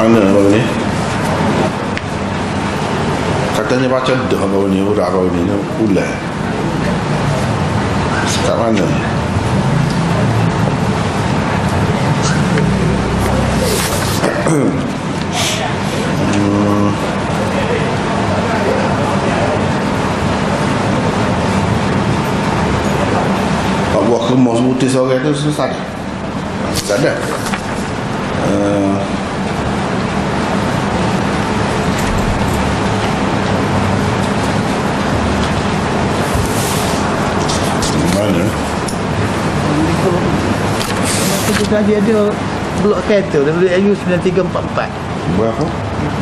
mana baru ni? Katanya baca dah baru ni, huruf baru ni ulang. Kat mana? Pak buah kemas putih seorang tu selesai dah. Selesai dah. Mana? Kita ada blok kereta WAU 9344. Berapa?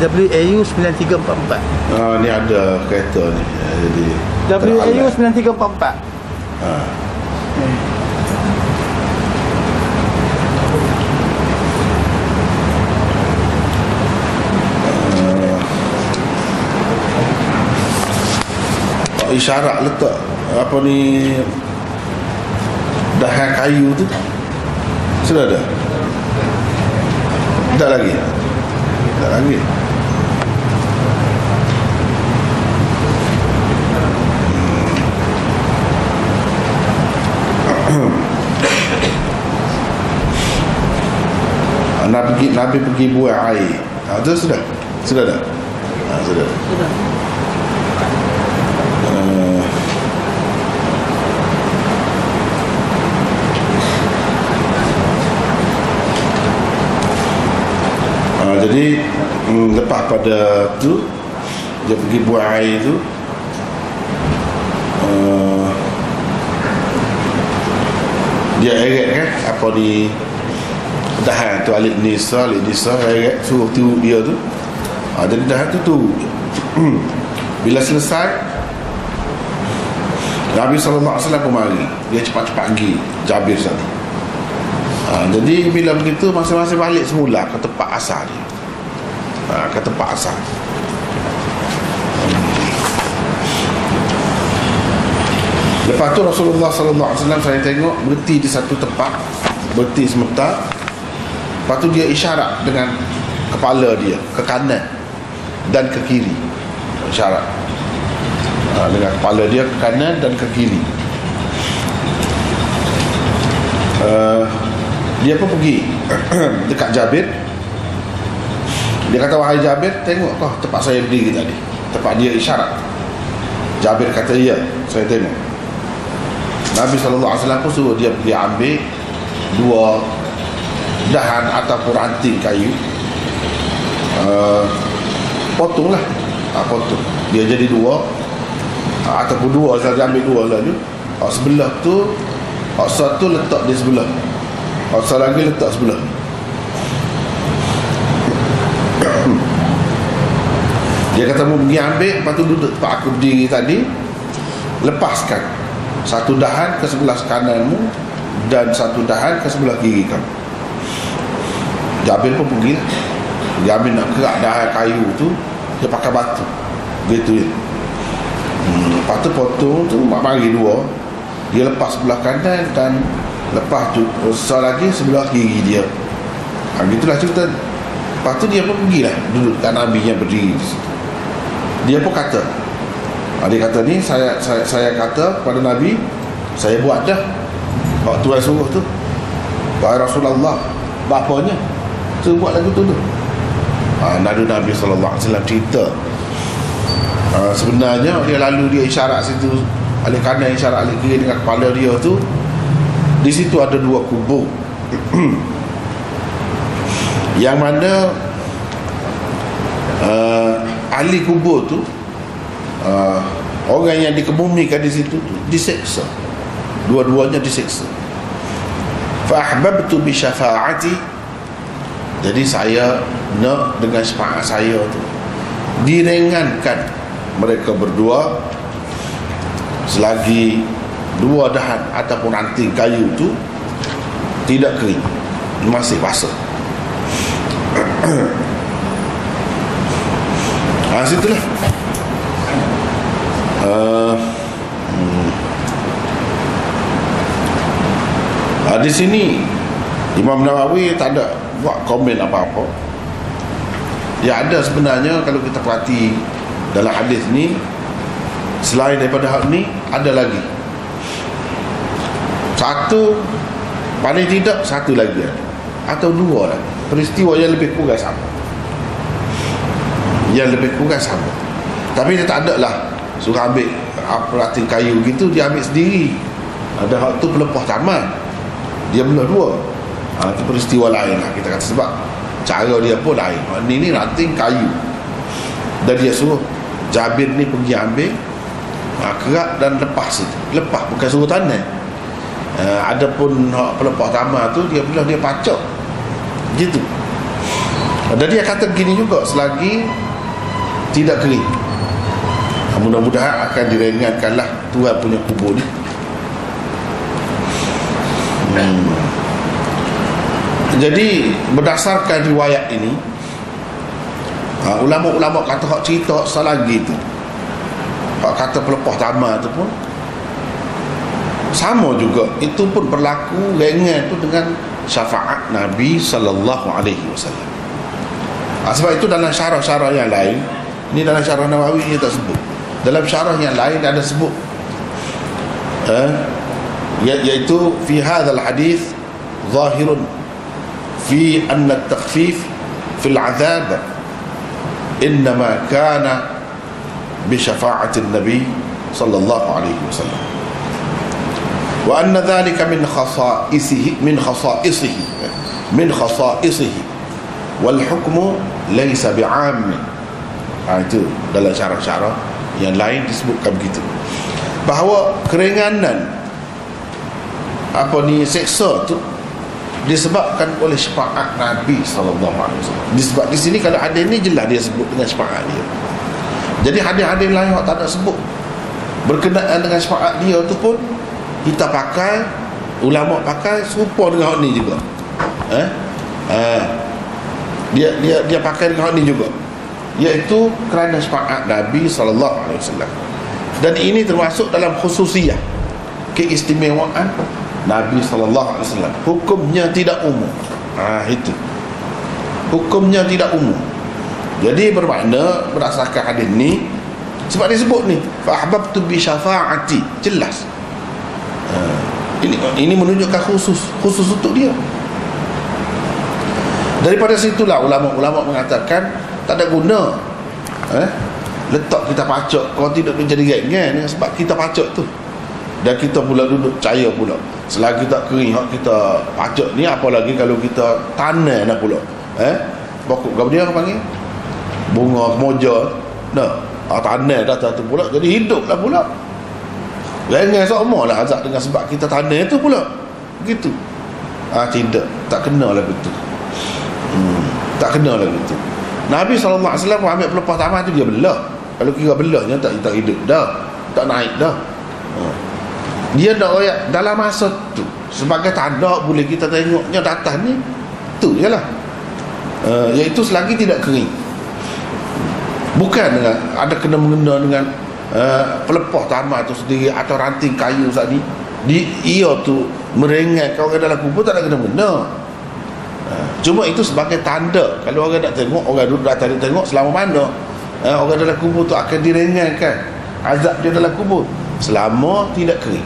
WAU 9344. Ni ada kereta ni. Jadi WAU 9344. Isyarat letak apa ni dahan kayu tu sudah ada? Tak lagi? Tak lagi. Nabi pergi buat air. Itu sudah? Sudah dah? Sudah. Jadi lepas pada tu dia pergi buat air tu, dia eret kan apa di dahan tu alik nisa eret suruh tu dia tu. Jadi dahan tu bila selesai Nabi SAW pun mari, dia cepat-cepat pergi Jabir sana. Jadi bila begitu masing-masing balik semula ke tempat asal dia. Ke tempat asal. Lepas tu Rasulullah SAW saya tengok berhenti di satu tempat, berhenti sebentar. Lepas tu dia isyarat dengan kepala dia ke kanan dan ke kiri. Isyarat dengan kepala dia ke kanan dan ke kiri. Dia pun pergi dekat Jabir. Dia kata, wahai Jabir, tengok kau tempat saya berdiri tadi, tempat dia isyarat. Jabir kata, ya, saya tengok. Nabi SAW pun suruh dia pergi ambil 2 dahan ataupun ranting kayu, potonglah, potong dia jadi 2 ataupun 2 saya ambil 2 lagi. Sebelah tu satu letak di sebelah, satu lagi letak sebelah. Dia kata mau pergi ambil, lepas tu duduk tempat aku berdiri tadi, lepaskan satu dahan ke sebelah kananmu dan satu dahan ke sebelah kiri kamu. Jabir pun pergi lah. Dia ambil nak kerak dahan kayu tu, dia pakai batu gitu ya. Lepas tu potong tu bagi 2. Dia lepas sebelah kanan dan lepas tu satu lagi sebelah kiri dia. Gitulah cerita. Lepas tu dia pun pergilah duduk dekat Nabi yang berdiri di situ. Dia pun kata, dia kata ni saya kata kepada Nabi, saya buat dah waktu Tuhan suruh tu. Wahai Rasulullah, bapanya suruh buat lagu tu. Nabi SAW cerita, sebenarnya dia lalu dia isyarat situ, alik kanan isyarat alik kiri dengan kepala dia tu. Di situ ada 2 kubur. Yang mana ahli kubur tu, orang yang dikebumikan di situ tu diseksa, dua-duanya diseksa. Fa ahbabtu bi syafaati, jadi saya nak dengan syafaat saya tu diringankan mereka berdua selagi 2 dahan ataupun ranting kayu tu tidak kering, masih basah. Situlah. Di sini Imam Nawawi tak ada buat komen apa-apa. Dia ada sebenarnya, kalau kita perhati dalam hadis ni, selain daripada hak ni ada lagi satu, paling tidak satu lagi ada, atau dua lagi peristiwa yang lebih kurang sama, tapi dia tak ada lah suruh ambil perating kayu gitu, dia ambil sendiri. Ada hak tu pelepah taman, dia belah dua. Itu peristiwa lain lah kita kata, sebab cara dia pun lain. Ni ranting kayu, dan dia suruh Jabir ni pergi ambil kerak dan lepas itu. Lepas, bukan suruh tanam. Adapun pelepah taman tu, dia belah, dia pacak gitu. Dan dia kata begini juga, selagi tidak kering, mudah-mudahan akan diringankanlah Tuhan punya kubur ni. Jadi berdasarkan riwayat ini, ulama-ulama kata hak cerita salah lagi tu, hak kata pelepah taman tu pun sama juga. Itu pun berlaku ringan tu dengan syafaat Nabi sallallahu alaihi wasallam. Sebab itu dalam syarah-syarah yang lain, ni dalam syarah Nawawi dia tak sebut, dalam syarah yang lain ada sebut, iaitu fi hadzal hadis zahirun fi anna at-takhfif fi al-'adhab innama kana bi syafa'ati an-nabi sallallahu alaihi wasallam, wa anna dhalika min khasa'isihi wal hukmu laysa bi'am. Itu dalam syarah-syarah yang lain disebutkan begitu, bahawa keringanan seksa tu disebabkan oleh syafaat Nabi sallallahu alaihi wasallam. Disebab di sini kalau hadis ni jelas dia sebut dengan syafaat dia. Jadi hadis-hadis lain yang tak ada sebut berkenaan dengan syafaat dia tu pun kita pakai, ulama pakai serupa dengan hak ni juga. Dia pakai dengan hak ni juga, iaitu kerana syafaat Nabi sallallahu alaihi wasallam. Dan ini termasuk dalam khususiyah, keistimewaan Nabi sallallahu alaihi wasallam. Hukumnya tidak umum. Itu. Hukumnya tidak umum. Jadi bermakna berdasarkan hadis ni, sebab dia sebut ni fa ahbabtu bi syafaati, jelas. Ini menunjukkan khusus untuk dia. Daripada situlah ulama-ulama mengatakan tak ada guna letak kita pacak, kalau tidak menjadi ringan, sebab kita pacak tu dan kita pula duduk percaya pula selagi tak kering hak kita pacak ni, apalagi kalau kita tanam dah pula pokok apa dia panggil, bunga kemoja dah tanam dah tu pula, jadi hidup lah pula ringan sama lah azab dengan sebab kita tanam tu pula begitu. Tidak, tak kena lah begitu. Tak kena lah begitu. Nabi SAW ambil pelepah taman tu, dia belah. Kalau kira belahnya tak hidup dah, tak naik dah. Dia nak royak dalam masa tu sebagai tanda boleh kita tengoknya di atas ni tu je lah, iaitu selagi tidak kering. Bukan dengan ada kena-mengena dengan pelepah taman tu sendiri atau ranting kayu saat ni. Ia tu meringankan orang dalam kubur, tak ada kena-mengena. Cuma itu sebagai tanda, kalau orang nak tengok, orang duduk atas dia tengok selama mana orang dalam kubur tu akan diringankan azab dia dalam kubur selama tidak kering.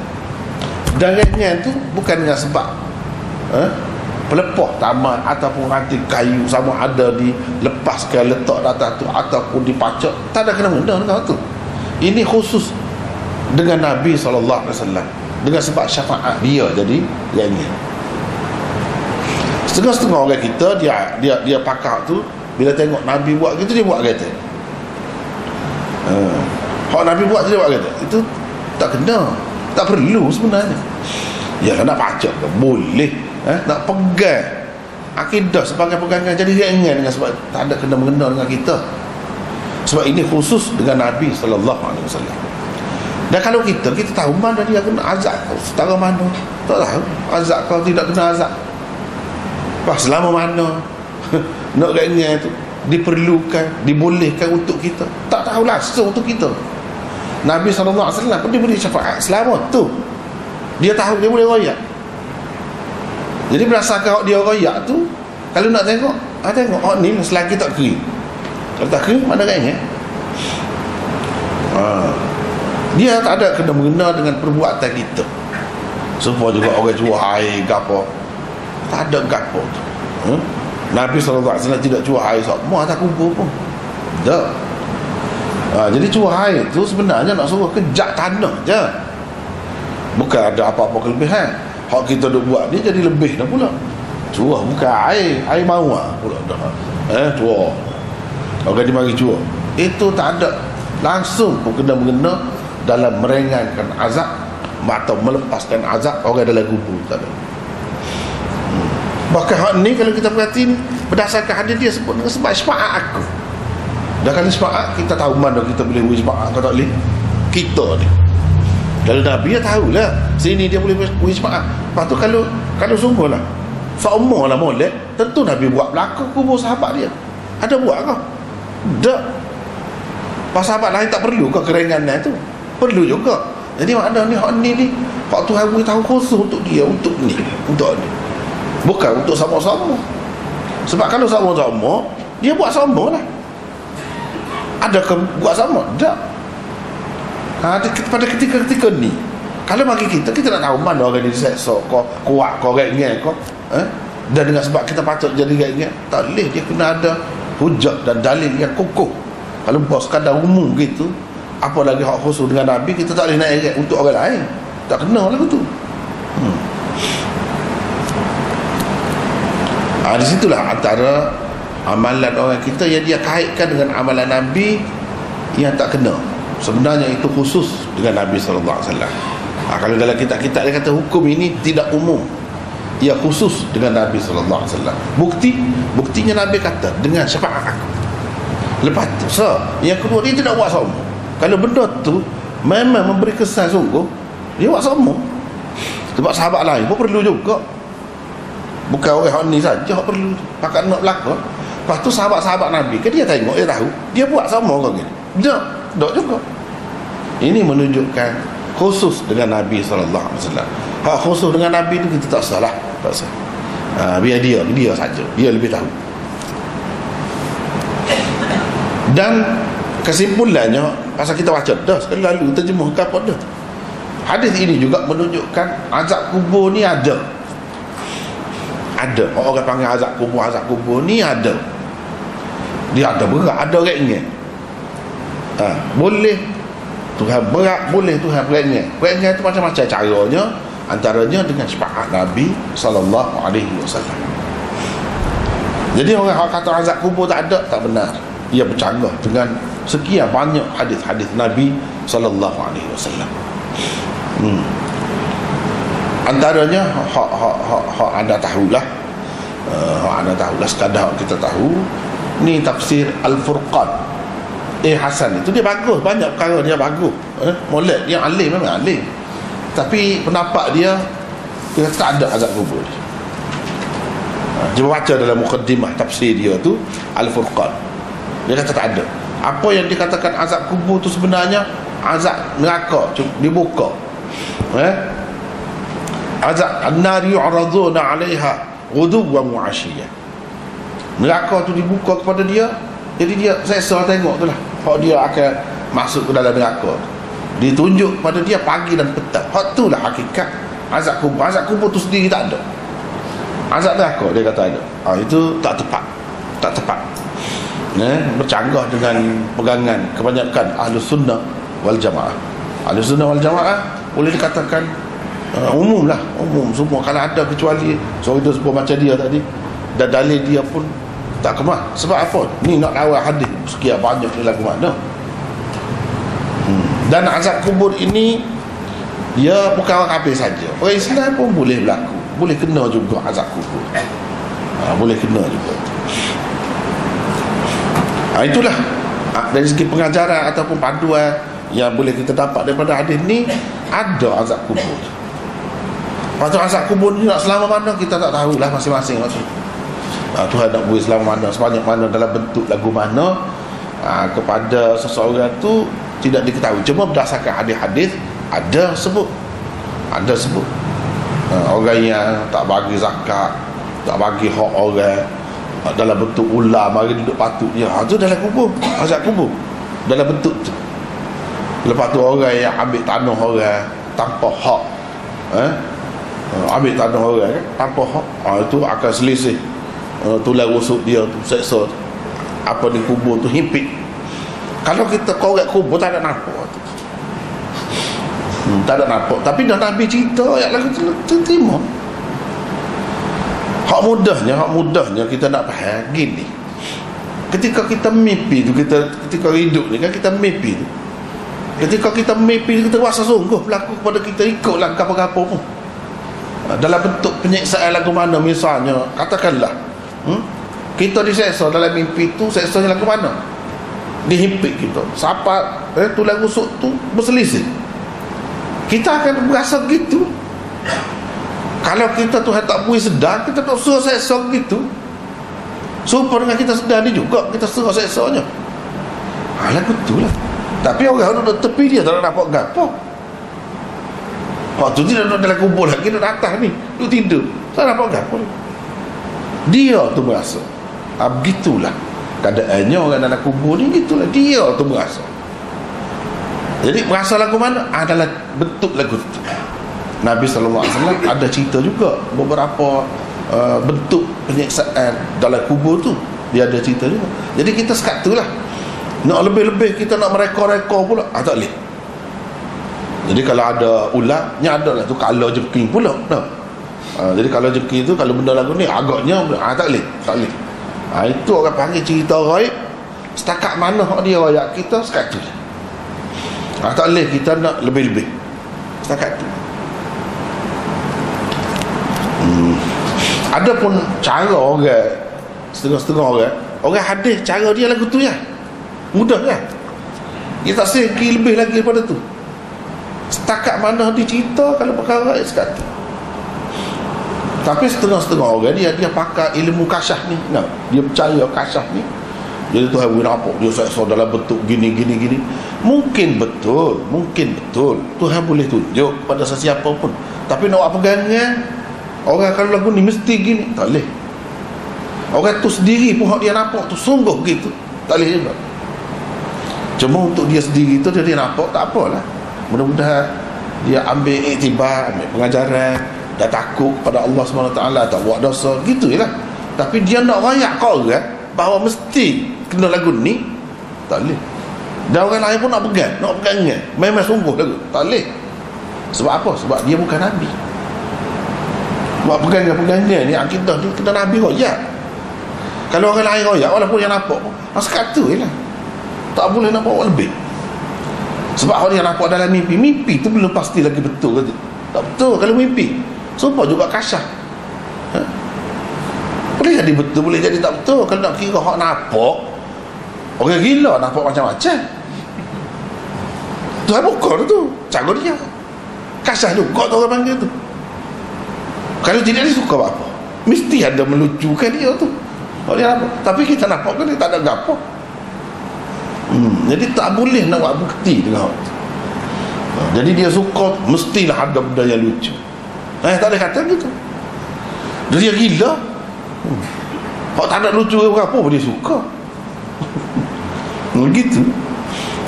Dan ringan tu bukan dengan sebab pelepah taman ataupun ranting kayu, sama ada dilepaskan letak di atas tu ataupun dipacak, tak ada kena-mengena dengan tu. Ini khusus dengan Nabi SAW, dengan sebab syafaat dia jadi ringan. Setengah-setengah orang kita dia pakar tu, bila tengok Nabi buat gitu, dia buat kata hak Nabi buat dia buat kata, itu tak kena, tak perlu sebenarnya. Ya nak pacak ke boleh, nak pegang akidah sebagai pegangan jadi ringan dengan sebab tak ada kena-mengena dengan kita. Sebab ini khusus dengan Nabi sallallahu alaihi wasallam. Dan kalau kita tahu mana dia kena azab, setara mana tak tahu azab, kalau tidak kena azab selama mana nak ringan tu diperlukan, dibolehkan untuk kita, tak tahu langsung untuk kita. Nabi SAW pun dia beri syafaat selama tu dia tahu dia boleh royak. Jadi berdasarkan dia royak tu, kalau nak tengok tengok ni selagi tak kering, Kalau tak kena, mana nak ingat? Dia tak ada kena mengena dengan perbuatan kita. Supaya juga orang cuak air gapo, tak ada gapo tu. Nabi SAW tidak cuak air semua atas kubur pun. Tak. Jadi cuak air tu sebenarnya nak suruh kejak tanah je. Bukan ada apa-apa kelebihan. Hak kita duk buat ni jadi lebih dah pula. Cuak bukan air mawar pula dah. Cuak. Orang dia mari cuak. Itu tak ada langsung pun kena mengena dalam meringankan azab atau melepaskan azab orang dalam kubur, tak ada. Bahkan hak ni kalau kita perhati ni, berdasarkan hadis dia sebut dengan sebab syafaat aku. Dah kali syafaat kita tahu mana kita boleh beri syafaat atau tak boleh. Kita ni kalau Nabi dia tahulah sini dia boleh beri syafaat. Lepas tu kalau sungguh lah seumur lah molek, tentu Nabi buat belakang kubur sahabat dia. Ada buat kau? Tak. Pas sahabat lain tak perlu kau keringanan tu. Perlu juga. Jadi makna ni hak ni hak Tuhan beri tahu khusus untuk dia, untuk ni. Bukan untuk sama-sama. Sebab kalau sama-sama, dia buat sama lah. Adakah buat sama? Tak. Pada ketika ni, kalau bagi kita nak tahu mana orang diseksa kau, kuat kau, orang kau, dan dengan sebab kita patut jadi orang, tak boleh. Dia kena ada hujah dan dalil yang kukuh. Kalau bos sekadar umum gitu, apa lagi hak khusus dengan Nabi, kita tak boleh nak eret untuk orang lain. Tak kena lah tu. Di situlah antara amalan orang kita yang dia kaitkan dengan amalan Nabi yang tak kena. Sebenarnya itu khusus dengan Nabi SAW. Kalau dalam kitab-kitab dia kata hukum ini tidak umum, ia khusus dengan Nabi SAW. Buktinya Nabi kata dengan syafaat aku. Lepas tu yang kedua, dia tidak buat sama. Kalau benda tu memang memberi kesan sungguh, dia buat sama. Sebab sahabat lain pun perlu juga. Bukan orang ni saja yang perlu pakat nak belakang. Lepas tu sahabat-sahabat Nabi kan dia tengok, dia tahu, dia buat sama orang ni. Tak juga. Ini menunjukkan khusus dengan Nabi SAW. Hak khusus dengan Nabi tu kita tak salah. Tak salah. Biar dia saja, dia lebih tahu. Dan kesimpulannya, pasal kita baca dah sekali lalu terjemahkan apa dah. Hadis ini juga menunjukkan azab kubur ni ada. Orang panggil azab kubur ni ada. Dia ada berat, ada ringan. Boleh Tuhan berat, boleh Tuhan ringan. Ringan itu macam-macam caranya, antaranya dengan syafaat Nabi SAW. Jadi orang kata azab kubur tak ada, tak benar. Ia bercanggah dengan sekian banyak hadis-hadis Nabi SAW. Antaranya hak anda tahulah, sekadar kita tahu ni tafsir Al-Furqan. Hasan itu dia bagus, banyak perkara dia bagus. Molek dia alim, memang alim. Tapi pendapat dia tak ada azab kubur. Cuba baca dalam mukaddimah tafsir dia tu Al-Furqan. Dia kata tak ada. Apa yang dikatakan azab kubur tu sebenarnya azab neraka dibuka. Azab an-nar yu'raduna 'alaiha ghuduwan wa 'ashiyyan. Neraka tu dibuka kepada dia, jadi dia selesa tengok tu lah. Hak dia akan masuk ke dalam neraka. Ditunjuk pada dia pagi dan petang. Hak tu lah hakikat azab kubur. Azab kubur tu sendiri tak ada. Azab neraka dia kata ada. Itu tak tepat. Bercanggah dengan pegangan kebanyakan Ahlus Sunnah wal Jamaah. Ahlus Sunnah wal Jamaah boleh dikatakan umum semua. Kalau ada kecuali itu sebut macam dia tadi, dan dalil dia pun tak kemah. Sebab apa? Ni nak lawan hadis sekian banyak ni lagu mana. Dan azab kubur ini dia bukan orang kafir saja, orang Islam pun boleh berlaku, boleh kena juga azab kubur. Boleh kena juga. Itulah dari segi pengajaran ataupun panduan yang boleh kita dapat daripada hadis ni, ada azab kubur. Lepas tu azab kubur ni nak selama mana kita tak tahulah masing-masing maksud. Tuhan nak beri selama mana, sebanyak mana, dalam bentuk lagu mana, kepada seseorang tu tidak diketahui. Cuma berdasarkan hadis-hadis ada sebut. Orang yang tak bagi zakat, tak bagi hak orang, dalam bentuk ular mari duduk patut dia. Tu dalam kubur, azab kubur dalam bentuk tu. Lepas tu orang yang ambil tanah orang tanpa hak, ambil tanah orang tanpa hak, itu akan selisih tulang rusuk dia tu, seksa tu. Apa di kubur tu himpit. Kalau kita korek kubur tak ada nampak tu. Tak ada nampak. Tapi dah Nabi cerita ayat lagu tu terima. Hak mudahnya kita nak faham gini. Ketika kita mimpi tu, ketika hidup ni kan kita mimpi tu. Ketika kita mimpi tu, kita rasa sungguh berlaku kepada kita, ikutlah apa-apa pun. Dalam bentuk penyiksaan lagu mana, misalnya katakanlah kita diseksa dalam mimpi tu, seksanya lagu mana? Dihimpit kita. Siapa tulang rusuk tu berselisih. Kita akan berasa gitu. Kalau kita Tuhan tak boleh sedar, kita tak suruh seksa gitu. Supaya dengan kita sedar ni juga kita suruh seksanya. Lagu tu lah. Tapi orang duduk tepi dia tak nak nampak gapo. Waktu tu dia duduk dalam kubur lagi, duduk atas ni, duduk tidur, tak nampak gapo. Dia tu merasa. Begitulah keadaannya orang dalam kubur ni, gitulah dia tu merasa. Jadi merasa lagu mana? Adalah bentuk lagu tu. Nabi SAW ada cerita juga beberapa bentuk penyiksaan dalam kubur tu, dia ada cerita juga. Jadi kita sekat tu lah. Nak lebih-lebih kita nak mereka-reka pula, tak boleh. Jadi kalau ada ular, ni ada lah tu kalau jengking pula. Jadi kalau jengking tu, kalau benda lagu ni agaknya tak boleh. Itu orang panggil cerita raib. Setakat mana dia rakyat kita, sekat tu lah. Tak boleh kita nak lebih-lebih. Setakat tu. Ada pun cara orang setengah-setengah orang hadis cara dia lagu tu ya. Mudah kan? Dia tak segi lebih lagi daripada tu. Setakat mana dia cerita kalau perkara sekat tu. Tapi setengah-setengah orang dia pakai ilmu kasyaf ni. Dia percaya kasyaf ni. Jadi Tuhan boleh nampak dia seksa dalam bentuk gini. Mungkin betul Tuhan boleh tunjuk pada sesiapa pun. Tapi nak buat pegangan orang kalau lagu ni mesti gini, tak boleh. Orang tu sendiri pun dia nampak tu sungguh gitu, tak boleh juga. Cuma untuk dia sendiri tu dia nampak, tak apalah. Mudah-mudahan dia ambil iktibar, ambil pengajaran, dah takut kepada Allah SWT, tak buat dosa, gitu je lah. Tapi dia nak rayak kau orang bahawa mesti kena lagu ni, tak boleh. Dan orang lain pun nak pegang memang sungguh lagu, tak boleh. Sebab apa? Sebab dia bukan Nabi. Buat pegangan ni akidah ni kena Nabi royak. Kalau orang lain royak, walaupun yang nampak pun sekata je lah, tak boleh nak bawa lebih. Sebab kalau dia nampak dalam mimpi tu belum pasti lagi betul ke? Tak betul kalau mimpi. Sumpah juga kasyaf. Boleh jadi betul, boleh jadi tak betul. Kalau nak kira hak nampak, orang gila nampak macam-macam. Tuhan buka tu cara dia kasyaf tu, kau tu orang panggil tu. Kalau tidak dia suka apa, mesti ada melucukan dia tu. Oh, dia nampak. Tapi kita nampak kan dia tak ada gapo. Jadi tak boleh nak buat bukti dengan orang tu. Jadi dia suka mestilah ada benda yang lucu. Tak ada kata gitu. Dia gila. Kalau tak ada lucu apa pun dia suka. Begitu.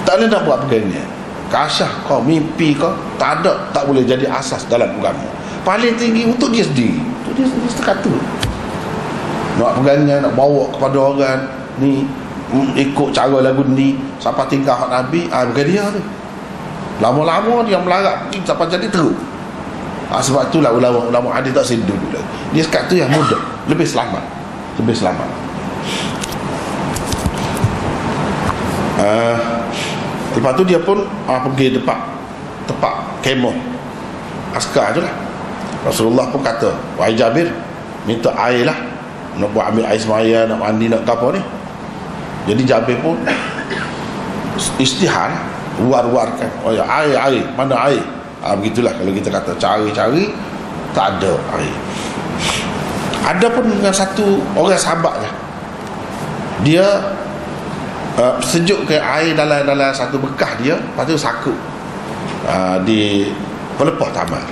Tak boleh nak buat pegangan. Kasyaf kau, mimpi kau, tak boleh jadi asas dalam agama. Paling tinggi untuk dia sendiri. Untuk dia sendiri setakat tu. Nak pegangan, nak bawa kepada orang ni, ikut cara lagu ni sampai tinggal hak Nabi, bukan dia tu. Lama-lama dia melarat pergi sampai jadi teruk. Sebab itulah ulama hadis tak sedut dulu. Dia sekat tu yang mudah, lebih selamat. Lepas tu dia pun pergi tempat kemah askar tu lah. Rasulullah pun kata, wahai Jabir, minta air lah, nak buat ambil air semaya, nak mandi, nak apa ni. Jadi Jabir pun istihar, war-warkan, oh ya, air, mana air? Begitulah kalau kita kata cari-cari, tak ada air. Ada pun dengan satu orang sahabat lah, dia sejukkan air dalam satu bekas dia, lepas tu sakut di pelepah tamar,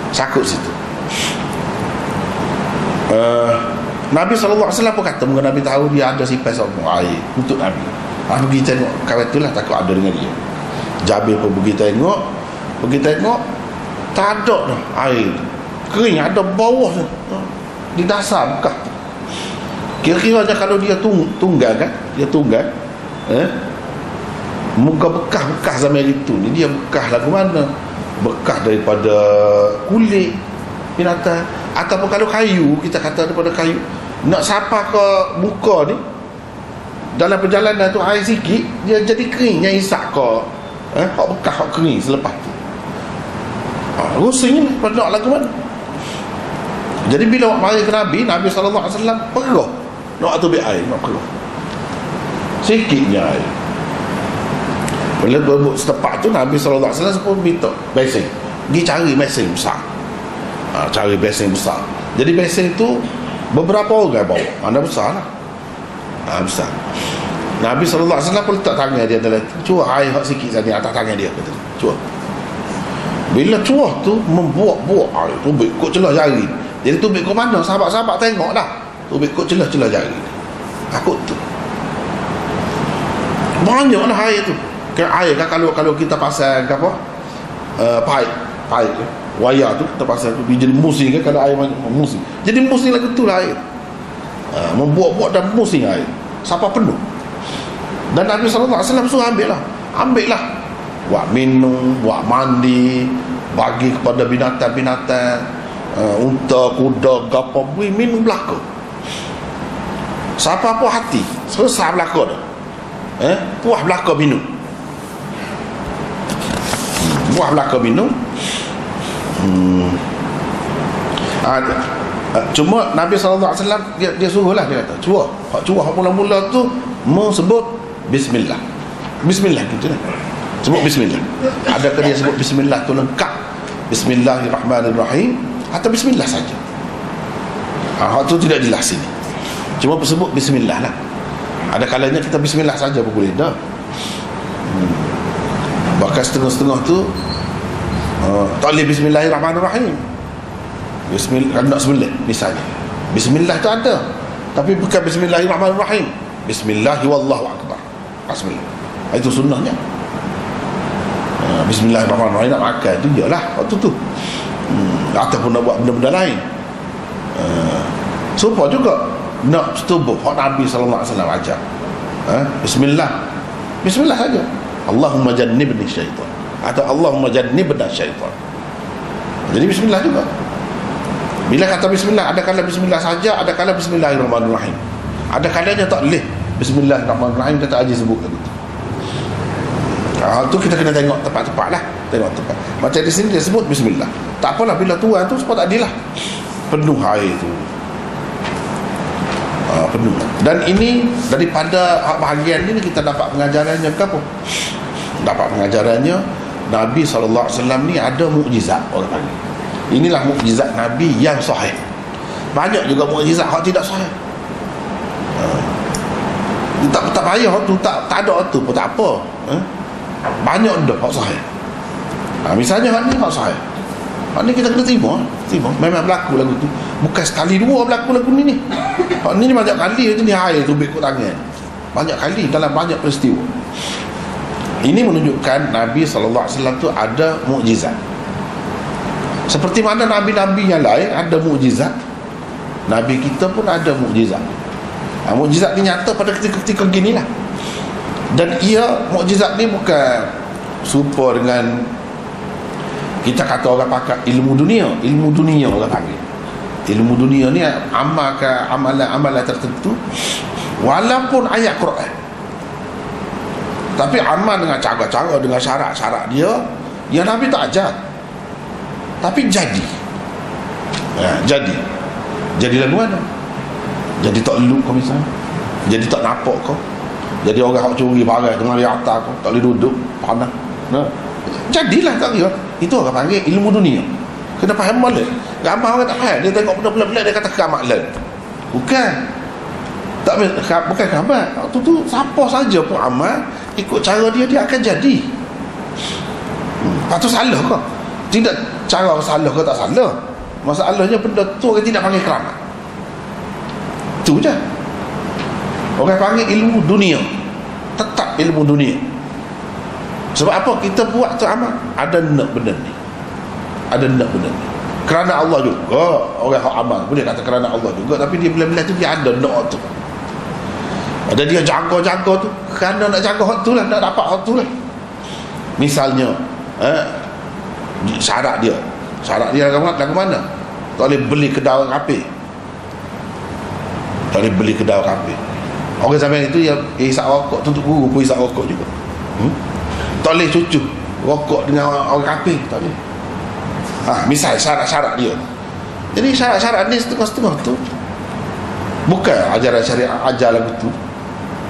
sakut situ. Nabi SAW pun kata, mungkin Nabi tahu dia ada sipai seorang air untuk Nabi. Pergi tengok kawan itulah, takut ada dengan dia. Jabir pun pergi tengok, tak ada dah air, kering, ada bawah tu, di dasar bekah. Kira-kira aja kalau dia tunggal kan, muka bekas zaman itu ni, dia bekas lagu mana? Bekas daripada kulit binatang, ataupun kalau kayu, kita kata daripada kayu, nak sapa ke muka ni dalam perjalanan tu, air sikit dia jadi kering, yang isak ke hak bekas, hak kering selepas tu. Rusing ni pada lagu mana? Jadi bila mari ke Nabi SAW perah nak tubik air, nak perah sikitnya air. Bila berebut setepak tu, Nabi SAW pun minta besin, pergi cari besin besar. Cari besin besar. Jadi besin tu beberapa orang bawa, mana besar lah, besar. Nabi SAW pun letak tangan dia dalam tu, cuba air hak sikit saja atas tangan dia, kata cuba. Bila cuah tu membuak-buak air, tubik kot celah jari. Jadi tubik kot mana, sahabat-sahabat tengok dah, tubik kot celah-celah jari. Takut tu banyak lah air tu. Air kan kalau kita pasang apa, pipe wayar tu kita pasang tu, jadi musing kan, kalau air musing, jadi musing lagu tu lah air. Membuat-buat dan musing air sampai penuh. Dan Nabi SAW suruh ambil lah, buat minum, buat mandi, bagi kepada binatang-binatang, unta, kuda, gapa, minum belaka. Siapa puas hati, selesai belaka dah, puas belaka minum, cuma Nabi SAW dia suruh lah, dia kata cuah mula-mula tu sebut bismillah gitu lah, sebut bismillah. Adakah dia sebut bismillah tu lengkap, bismillahirrahmanirrahim, atau bismillah saja? Hak tu tidak jelas sini, cuma sebut bismillah lah. Ada kalanya kita bismillah saja pun boleh dah. Bahkan setengah-setengah tu tak boleh bismillahirrahmanirrahim. Bismillah, nak sembelih misalnya, bismillah tu ada, tapi bukan bismillahirrahmanirrahim, bismillahi wallahu akbar, bismillah. Itu sunnahnya. Bismillahirrahmanirrahim nak makan tu ialah waktu tu, ataupun nak buat benda-benda lain. Supaya juga nak setubuh hak Nabi SAW ajar, bismillah saja. Allahumma jannibni syaitan, atau Allahumma jannibna syaitan. Jadi bismillah juga. Bila kata bismillah, ada kala bismillah saja, ada kala bismillahirrahmanirrahim. Ada kalanya tak boleh bismillahirrahmanirrahim, dia tak ajar sebut begitu. Tu kita kena tengok tepat-tepat lah, tengok tepat. Macam di sini dia sebut bismillah, tak apalah, bila tuan tu sebab tak adilah, penuh air tu, penuh. Dan ini daripada bahagian ini kita dapat pengajarannya ke apa? Dapat pengajarannya Nabi SAW ni ada mukjizat, orang panggil. Inilah mukjizat Nabi yang sahih. Banyak juga mukjizat hak tidak sahih. Tak payah tu, tak ada tu pun tak apa. Banyak dah hak sahih. Misalnya hak ni hak sahih, hak ni kita kena terima. Memang berlaku lagu tu, bukan sekali dua berlaku lagu ni. Hak ni banyak kali tu, ni air tu bekut tangan, banyak kali dalam banyak peristiwa. Ini menunjukkan Nabi SAW tu ada mukjizat. Seperti mana Nabi-Nabi yang lain ada mukjizat, Nabi kita pun ada mukjizat. Mukjizat ni nyata pada ketika gini lah. Dan ia, mukjizat ni bukan serupa dengan kita kata orang pakai ilmu dunia orang panggil. Ilmu dunia ni amalan tertentu, walaupun ayat Quran, tapi amal dengan cara-cara, dengan syarat-syarat dia yang Nabi tak ajar, tapi jadi lagu mana? Jadi tak elok kau misalnya, jadi tak nampak kau, jadi orang hak curi barang tengah di atas kau, tak boleh duduk panas, jadilah tak kira. Itu orang panggil ilmu dunia. Kena faham balik. Ramai orang tak faham, dia tengok benda pelik-pelik, dia kata keramat. Bukan keramat. Tu siapa saja pun amal ikut cara dia akan jadi. Patut salah ke? Tidak, cara salah ke tak salah, masalahnya benda tu orang tidak panggil keramat. Itu je. Orang panggil ilmu dunia. Tetap ilmu dunia. Sebab apa kita buat tu amal? Ada nak benda ni. Ada nak benda ni. Kerana Allah juga. Orang hak amal boleh kata kerana Allah juga, tapi dia bila-bila tu dia ada nak tu. Ada dia jaga-jaga tu kerana nak jaga hak tu lah, nak dapat hak tu lah. Misalnya syarat dia lagu mana? Tak boleh beli kedai orang kafir. Tak boleh beli kedai orang kafir. Orang zaman itu yang isap rokok, tutup guru pun isap rokok juga. Tak boleh cucu rokok dengan orang kafir, tak boleh. Misal syarat-syarat dia. Jadi syarat-syarat ni setengah-setengah tu bukan ajaran syariat ajar lagu tu.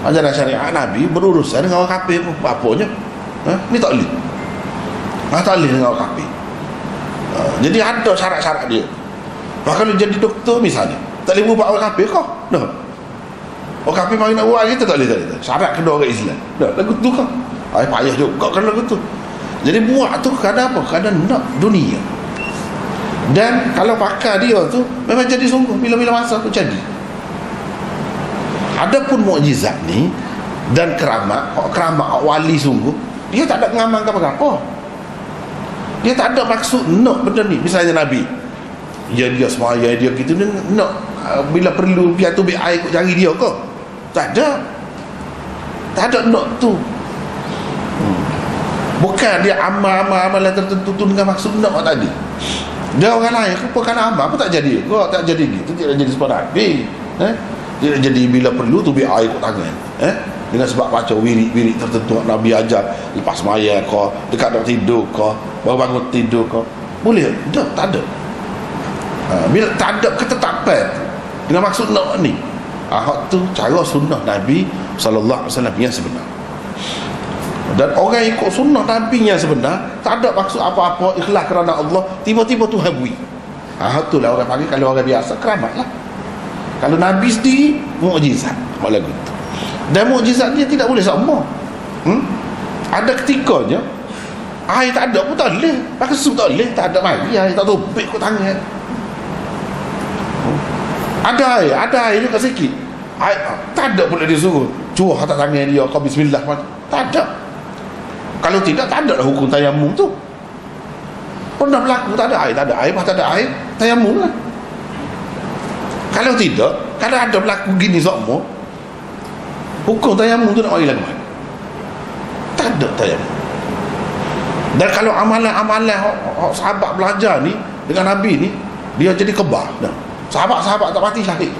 Ajaran syariat Nabi berurusan dengan orang kafir pun apanya. Ni tak boleh. Tak boleh dengan orang kafir. Jadi ada syarat-syarat dia. Kalau jadi doktor misalnya, tak boleh buat orang kafir kau. Dah. Orang kafir mari nak buat kita tak boleh. Syarat kena orang Islam. Dah lagu tu kau. Payah juga kan lagu tu. Jadi buat tu kerana apa? Kerana nak dunia. Dan kalau pakar dia tu memang jadi sungguh, bila-bila masa tu jadi. Adapun mukjizat ni dan keramat wali sungguh, dia tak ada ngamalkan apa-apa. Dia tak ada maksud nak benda ni. Misalnya Nabi, dia semaya dia gitu ni nak bila perlu dia tu air ikut jari dia ke? Tak ada. Tak ada nak tu. Bukan dia amalan tertentu tu dengan maksud nak tadi. Dia orang lain apa amal pun tak jadi. Kau tak jadi gitu, tidak jadi sebab Nabi. Dia jadi bila perlu tu biar air ikut tangan. Dengan sebab baca wirid-wirid tertentu Nabi ajar lepas maya kau, dekat nak tidur kau, baru bangun tidur kau. Boleh? Tak ada. Bila tak ada ketetapan dengan maksud nak ni. Hak tu cara sunnah Nabi sallallahu alaihi wasallam yang sebenar. Dan orang ikut sunnah Nabi yang sebenar, tak ada maksud apa-apa, ikhlas kerana Allah, tiba-tiba Tuhan bui. Hak tu lah orang panggil, kalau orang biasa keramat lah. Kalau Nabi sendiri mukjizat malah gitu. Dan mukjizat dia tidak boleh sama. Ada ketikanya air tak ada pun tak boleh, pakai susu tak boleh, tak ada mari air tak topik kat tangan. Ada air juga sikit. Air tak ada pula dia suruh curah atas tangan dia, kau bismillah. Tak ada. Kalau tidak, tak ada lah hukum tayamum tu. Pernah berlaku tak ada air, tak ada air, tayamum lah. Kalau tidak, kalau ada berlaku gini semua, hukum tayamum tu nak mari lagu mana? Tak ada tayamum. Dan kalau amalan-amalan sahabat belajar ni dengan Nabi ni, dia jadi kebal dah. Sahabat-sahabat tak mati syahid.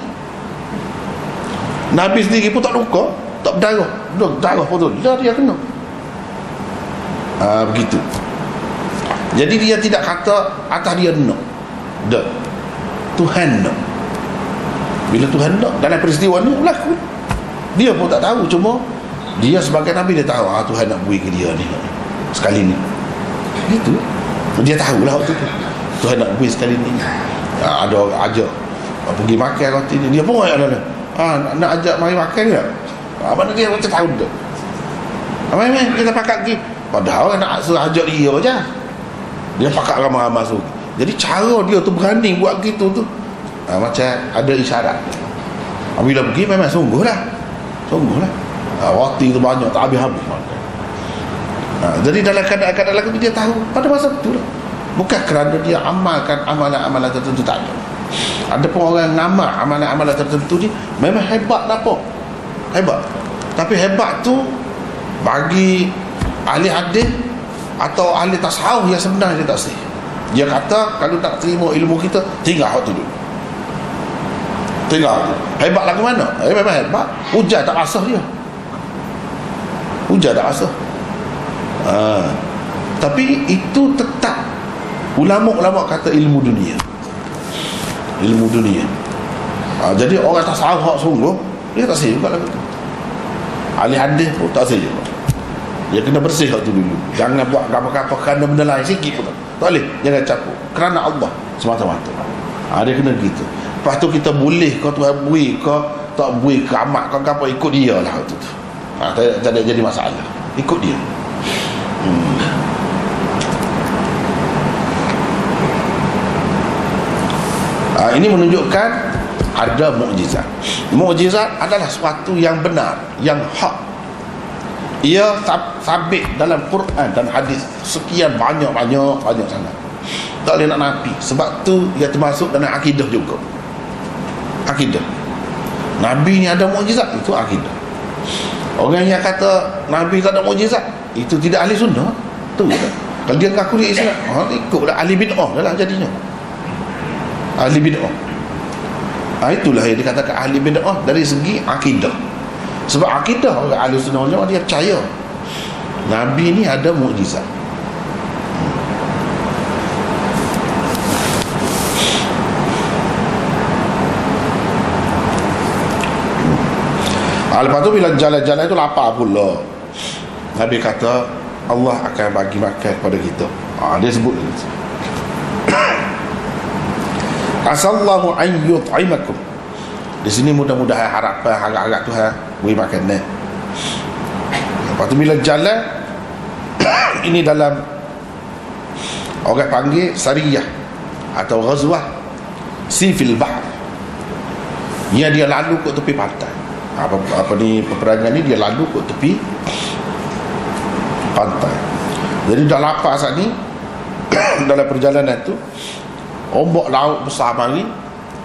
Nabi sendiri pun tak luka, tak berdarah. Darah pun tu dia kena. Begitu. Jadi dia tidak kata atas dia nak. Dah. Tuhan nak. Bila Tuhan nak dalam peristiwa ni berlaku. Dia pun tak tahu, cuma dia sebagai Nabi dia tahu Tuhan nak beri ke dia ni sekali ni. Gitu. Dia tahulah waktu tu Tuhan nak beri sekali ni. Ada orang ajak pergi makan roti ni, dia pun ada nak ajak mari makan dia. Mana dia macam tahu tu. Mai kita pakat pergi. Padahal nak suruh ajak dia je. Dia pakat ramai-ramai suruh. Jadi cara dia tu berani buat gitu tu macam ada isyarat. Bila pergi memang sungguh lah. Roti tu banyak, tak habis-habis. Jadi dalam keadaan lagu dia tahu pada masa tu lah. Bukan kerana dia amalkan amalan-amalan tertentu, tak ada. Ada pun orang ngamal amalan-amalan tertentu ni memang hebat apa? Hebat. Tapi hebat tu bagi ahli hadis atau ahli tasawuf yang sebenar dia tak sih. Dia kata kalau nak terima ilmu kita, tinggal hak tu dulu. Tinggal tu. Hebat lagu mana? Memang hebat. Hujan tak basah dia. Hujan tak basah. Tapi itu tetap ulama-ulama kata ilmu dunia. Ilmu dunia. Jadi orang tasawuf hak sungguh, dia tak sih juga lagu tu. Ahli hadis pun tak sih juga. Dia kena bersih waktu dulu. Jangan buat apa-apa kerana benda lain sikit pun tak boleh. Jangan campur kerana Allah semata-mata. Dia kena gitu. Lepas tu kita boleh kau Tuhan beri kau tak beri ke amat kau apa, ikut dia lah waktu tu. Tak ada jadi masalah. Ikut dia. Ini menunjukkan ada mukjizat. Mukjizat adalah sesuatu yang benar, yang hak. Ia sabit dalam Quran dan hadis sekian banyak sangat. Tak boleh nak nafi. Sebab tu ia termasuk dalam akidah juga. Akidah. Nabi ni ada mukjizat, itu akidah. Orang yang kata Nabi tak ada mukjizat, itu tidak ahli sunnah. Tu kan. Kalau dia ngaku dia Islam, ikutlah ahli bid'ah lah jadinya. Ahli bid'ah. Itulah yang dikatakan ahli bid'ah dari segi akidah. Sebab akidah orang ahli sunnah wal jamaah dia percaya Nabi ni ada mukjizat. Lepas tu bila jalan-jalan itu lapar pula, Nabi kata Allah akan bagi makan kepada kita. Dia sebut asallahu an yut'imakum. Di sini mudah-mudahan harap Tuhan beri makanan. Lepas tu bila jalan ini dalam orang panggil sariyah atau ghazwah sifil bahr. Dia lalu ke tepi pantai. Apa ni peperangan ni dia lalu ke tepi pantai. Jadi dah lapar saat ni dalam perjalanan tu ombak laut besar mari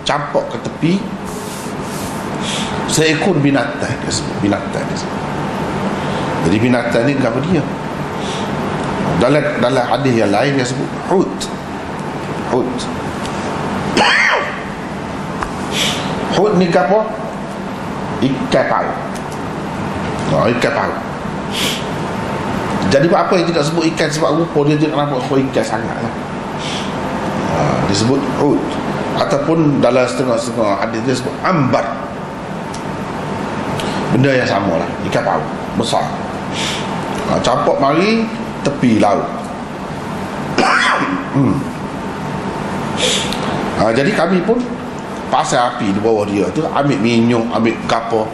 campak ke tepi seekor binatang dia sebut. Jadi binatang ni apa dia? Dalam hadis yang lain dia sebut hut. Hut ni apa? Ikan paus. Ikan paus. Jadi apa yang tidak sebut ikan sebab rupa dia tidak nampak sebut ikan sangat lah. Disebut hut. Ataupun dalam setengah-setengah hadis dia sebut ambar. Benda yang sama lah, ikan paus besar. Campak mari tepi laut. Jadi kami pun pasal api di bawah dia tu, ambil minyak, ambil kapur.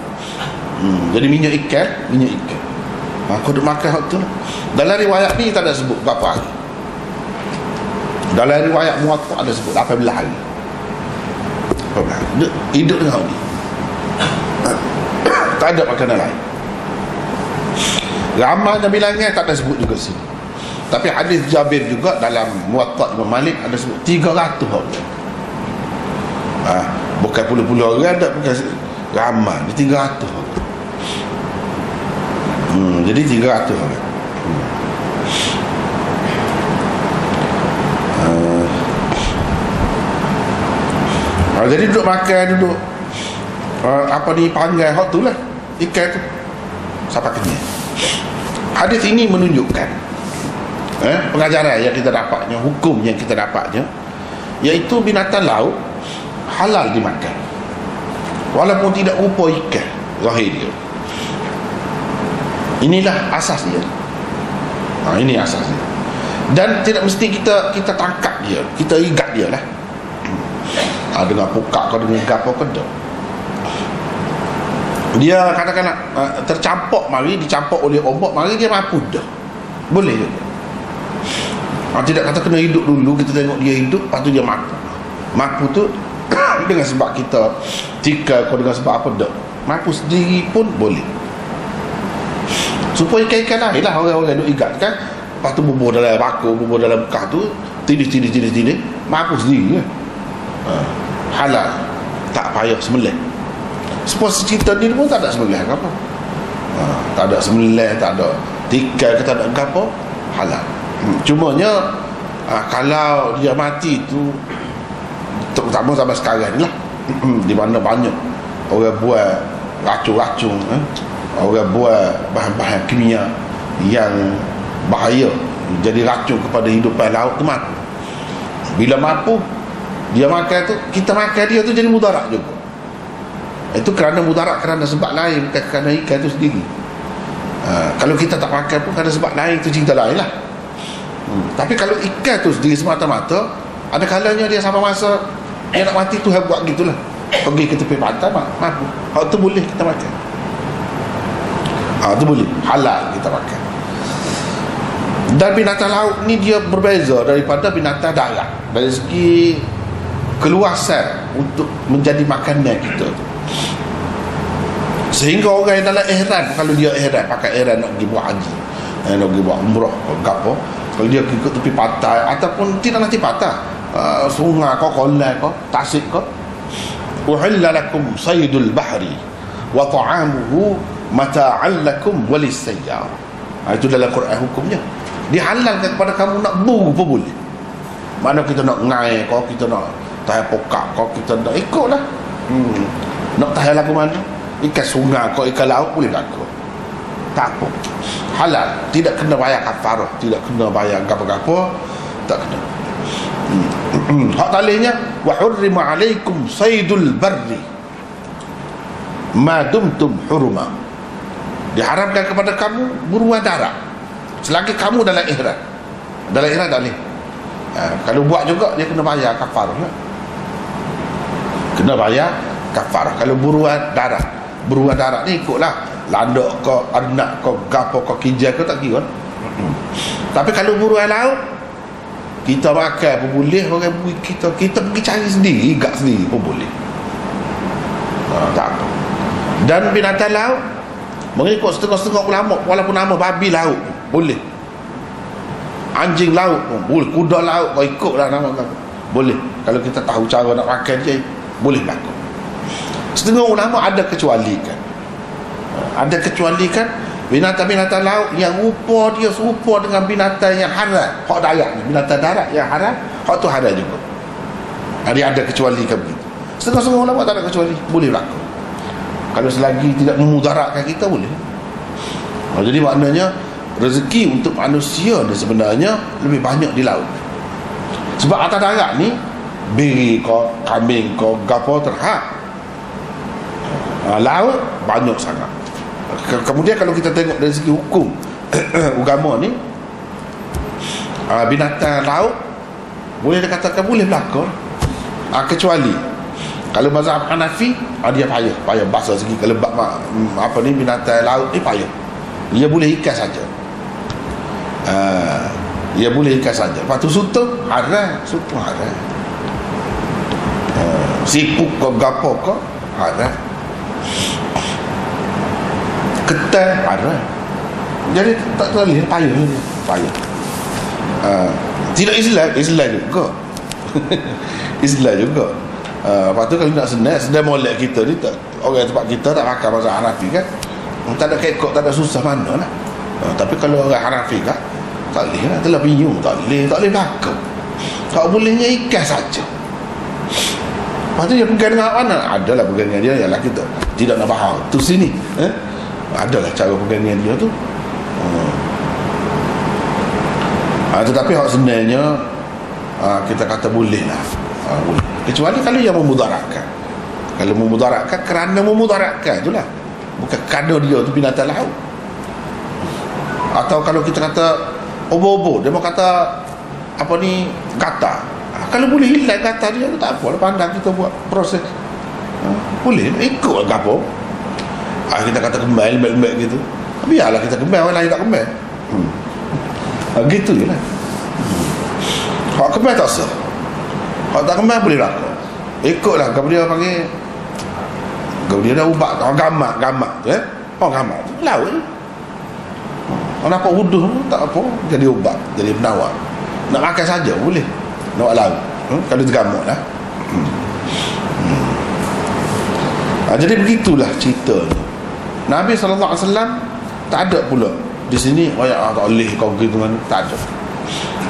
Jadi minyak ikan. Kau duk makan hak tu lah. Dalam riwayat ni tak ada sebut berapa hari. Dalam riwayat Muwatta ada sebut 18 hari. 18 hari hidup dengan hak ni. Tak ada makanan lain. Ramai Nabi lainnya tak ada sebut juga sini. Tapi hadis Jabir juga dalam Muwatta Imam Malik ada sebut 300 orang. Bukan puluh-puluh orang, tak bukan ramai, dia 300 orang. Jadi 300 orang. Jadi duduk makan, duduk apa ni panggai hot tu lah ikan tu sampai kenyang. Hadis ini menunjukkan pengajaran yang kita dapatnya, hukum yang kita dapatnya, iaitu binatang laut halal dimakan walaupun tidak rupa ikan zahir dia. Inilah asas dia. Ini asas dia. Dan tidak mesti kita tangkap dia, kita ikat dia lah. Dengan pukak kau, dengan gapo kau dah. Dia katakan tercampak mari, dicampak oleh ombak mari, dia mampu dah. Boleh juga. Tidak kata kena hidup dulu, kita tengok dia hidup, lepas tu dia mampu. Mampu tu dengan sebab kita tikar kau, dengan sebab apa dah. Mampu sendiri pun boleh. Supaya ikan-ikan lain lah orang-orang duk ikat kan. Lepas tu bubur dalam bakul, bubur dalam bekah tu, tidis, mampu sendiri kan. Halal, tak payah sembelih. Spons cerita ni pun tak ada sembelih ke apa. Tak ada sembelih, tak ada tikar ke, tak ada ke apa, halal. Cumanya kalau dia mati tu, terutama sampai sekarang ni lah, di mana banyak orang buat racun-racun, orang buat bahan-bahan kimia yang bahaya, jadi racun kepada hidupan laut tu mati. Bila mampu dia makan tu, kita makan dia tu jadi mudarat juga. Itu kerana mudarat, kerana sebab lain, bukan kerana ikan tu sendiri. Kalau kita tak makan pun kerana sebab lain, tu cerita lain lah. Tapi kalau ikan tu sendiri semata-mata, ada kalanya dia sampai masa dia nak mati, Tuhan buat gitulah, pergi ke tepi pantai, mampu. Hak tu boleh kita makan. Tu boleh, halal kita makan. Dan binatang laut ni dia berbeza daripada binatang darat dari segi keluasan untuk menjadi makanan kita tu. Sehingga orang yang dalam ihram, kalau dia ihram, pakai ihram nak pergi buat haji, nak pergi buat umrah apa, kalau dia ikut tepi pantai ataupun tidak nanti pantai, sungai kau, kolam kau, tasik kau, uhilla lakum saydul bahri wa ta'amuhu mata'an lakum walisayyar. Itu dalam Quran hukumnya. Dihalalkan kepada kamu nak buru pun boleh. Mana kita nak ngai kau, kita nak tahan pokak kau, kita nak ikutlah. Nak tahan lagu mana? Ikan sungai kau, ikan laut boleh laku. Tak apa. Halal. Tidak kena bayar kafarah, tidak kena bayar apa-apa, tak kena. Hak talihnya wa hurrima alaikum saydul barri ma dumtum huruma. Diharamkan kepada kamu buruan darat selagi kamu dalam ihram. Dalam ihram tak boleh. Kalau buat juga dia kena bayar kafarah. Kena bayar kafarah. Kalau buruan darat ni ikutlah landak kau, anak kau, gapo kau, kijai kau tak kira. Tapi kalau buruan laut, kita makan pun boleh, orang kita pergi cari sendiri, ikat sendiri pun boleh. Tak apa. Dan binatang laut mengikut setengah-setengah ulama, walaupun nama babi laut boleh, anjing laut pun boleh, kuda laut kau ikutlah nama kau boleh. Kalau kita tahu cara nak makan dia, boleh berlaku. Setengah ulama ada kecualikan. Ada kecualikan binatang-binatang laut yang rupa dia serupa dengan binatang yang haram. Hak darat ni, binatang darat yang haram, hak tu haram juga. Dia ada kecualikan begitu. Setengah-setengah ulama tak ada kecuali, boleh berlaku. Kalau selagi tidak memudaratkan kita, boleh. Jadi maknanya rezeki untuk manusia ni sebenarnya lebih banyak di laut. Sebab atas darat ni biri kau, kambing kau, gapo terhad. Laut banyak sangat. Kemudian kalau kita tengok dari segi hukum agama ni, binatang laut boleh dikatakan boleh berlaku, kecuali kalau mazhab Hanafi, dia payah bahasa segi kalau apa ni binatang laut ni payah. Dia boleh ikan saja. Dia boleh ikan saja. Lepas tu sutung haram, siput kau, gapo kau haram, ketan haram. Jadi tak boleh, payah. Tidak Islam juga. Islam juga. Lepas tu kalau nak senang molek kita ni, orang tempat kita tak makan mazhab Hanafi kan, tak ada kekok, tak ada susah mana lah. Tapi kalau orang Hanafi kan, tak boleh lah, telah pinyung, tak boleh bakar. Tak bolehnya ikan saja. Lepas tu dia pegang dengan mana? Adalah pegangan dia, ialah kita tidak nak faham tu sini, adalah cara pegangan dia tu. Tetapi hak sebenarnya kita kata boleh lah, boleh. Kecuali kalau yang memudaratkan. Kalau memudaratkan kerana memudaratkan itulah, bukan kerana dia tu binatang laut. Atau kalau kita kata obo-obo, dia mau kata apa ni, gata, kalau boleh hilang gata dia tu tak apa, pandang kita buat proses, boleh ikut gapo. Kita kata kembal lembek gitu, biarlah kita kembal, orang lain tak kembal. Gitu je lah. Hak kembal tak sah, hak tak kembal boleh laku. Ikutlah kalau dia panggil, kalau dia dah ubat, gamak tu gamak tu laut je. Orang nampak wuduh tak apa, jadi ubat, jadi penawar. Nak makan saja boleh, nak laut, kalau tergamuk lah. Jadi begitulah ceritanya. Nabi SAW tak ada pula di sini ayat tak boleh kau gitu kan, tak ada.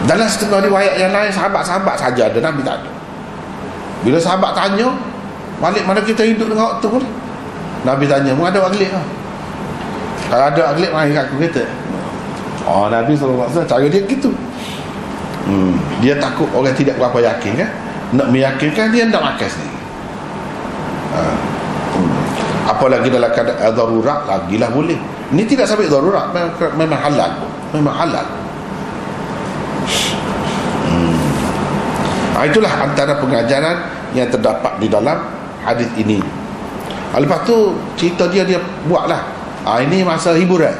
Dalam setengah riwayat yang lain, sahabat-sahabat saja ada, Nabi tak ada. Bila sahabat tanya, balik mana kita hidup dengan waktu ni, Nabi tanya, mu ada aglik tak? Kalau ada aglik, mari aku kata. Nabi SAW cara dia gitu. Dia takut orang tidak berapa yakin kan, nak meyakinkan dia nak makan sendiri. Apalagi dalam keadaan darurat, lagilah boleh. Ini tidak sampai darurat, memang halal, memang halal. Itulah antara pengajaran yang terdapat di dalam hadis ini. Lepas tu cerita dia buatlah, ini masa hiburan,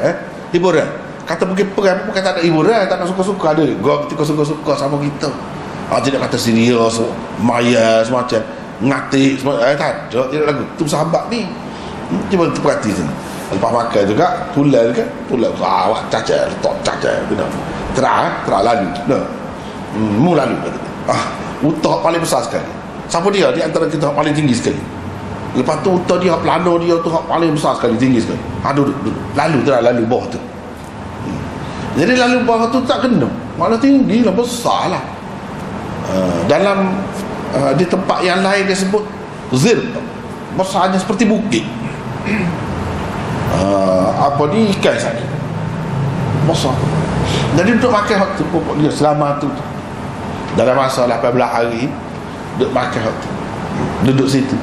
hiburan. Kata pergi perang, bukan tak ada hiburan, tak nak suka-suka, ada gua ketika suka-suka sama kita. Tidak kata serius, maya semacam ngatik semua, tak ada, tidak lagu tu sahabat ni. Cuba perhati sini. Lepas makan juga pulai kan, pulai awak cacat, letak cacat benar. Terang lalu dah. Mu lalu kata. Utah paling besar sekali. Siapa dia? Di antara kita paling tinggi sekali. Lepas tu utah dia, pelana dia tu paling besar sekali, tinggi sekali. Duduk. Lalu terang lalu bawah tu. Jadi lalu bawah tu tak kena. Mana tinggi lah, besar lah. Dalam di tempat yang lain dia sebut zir, besarnya seperti bukit. Apa ni, ikan saja besar. Jadi untuk makan waktu pokok dia selama tu dalam masa 18 hari duduk makan waktu, duduk situ.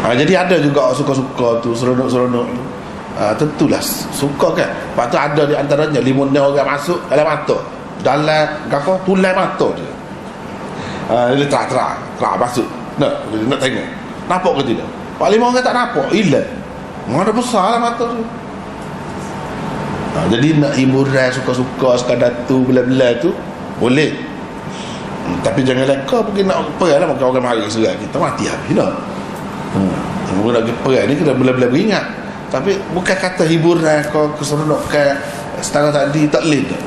Jadi ada juga suka-suka tu, seronok-seronok tu. Tentulah suka kan. Lepas tu ada di antaranya 5 orang masuk dalam mata, dalam apa tulai mata dia. Dia terang masuk. Nak tengok nampak ke tidak. Pak 5 orang tak nampak, hilang. Mana besar lah mata tu. Jadi nak hiburan suka-suka sekadar tu bela-bela tu boleh. Tapi jangan leka pergi nak perang lah, makan orang mari serai kita mati habis dah. Orang nak pergi perang ni kena bela-bela beringat. Tapi bukan kata hiburan kau keseronokan setara tadi tak boleh dah.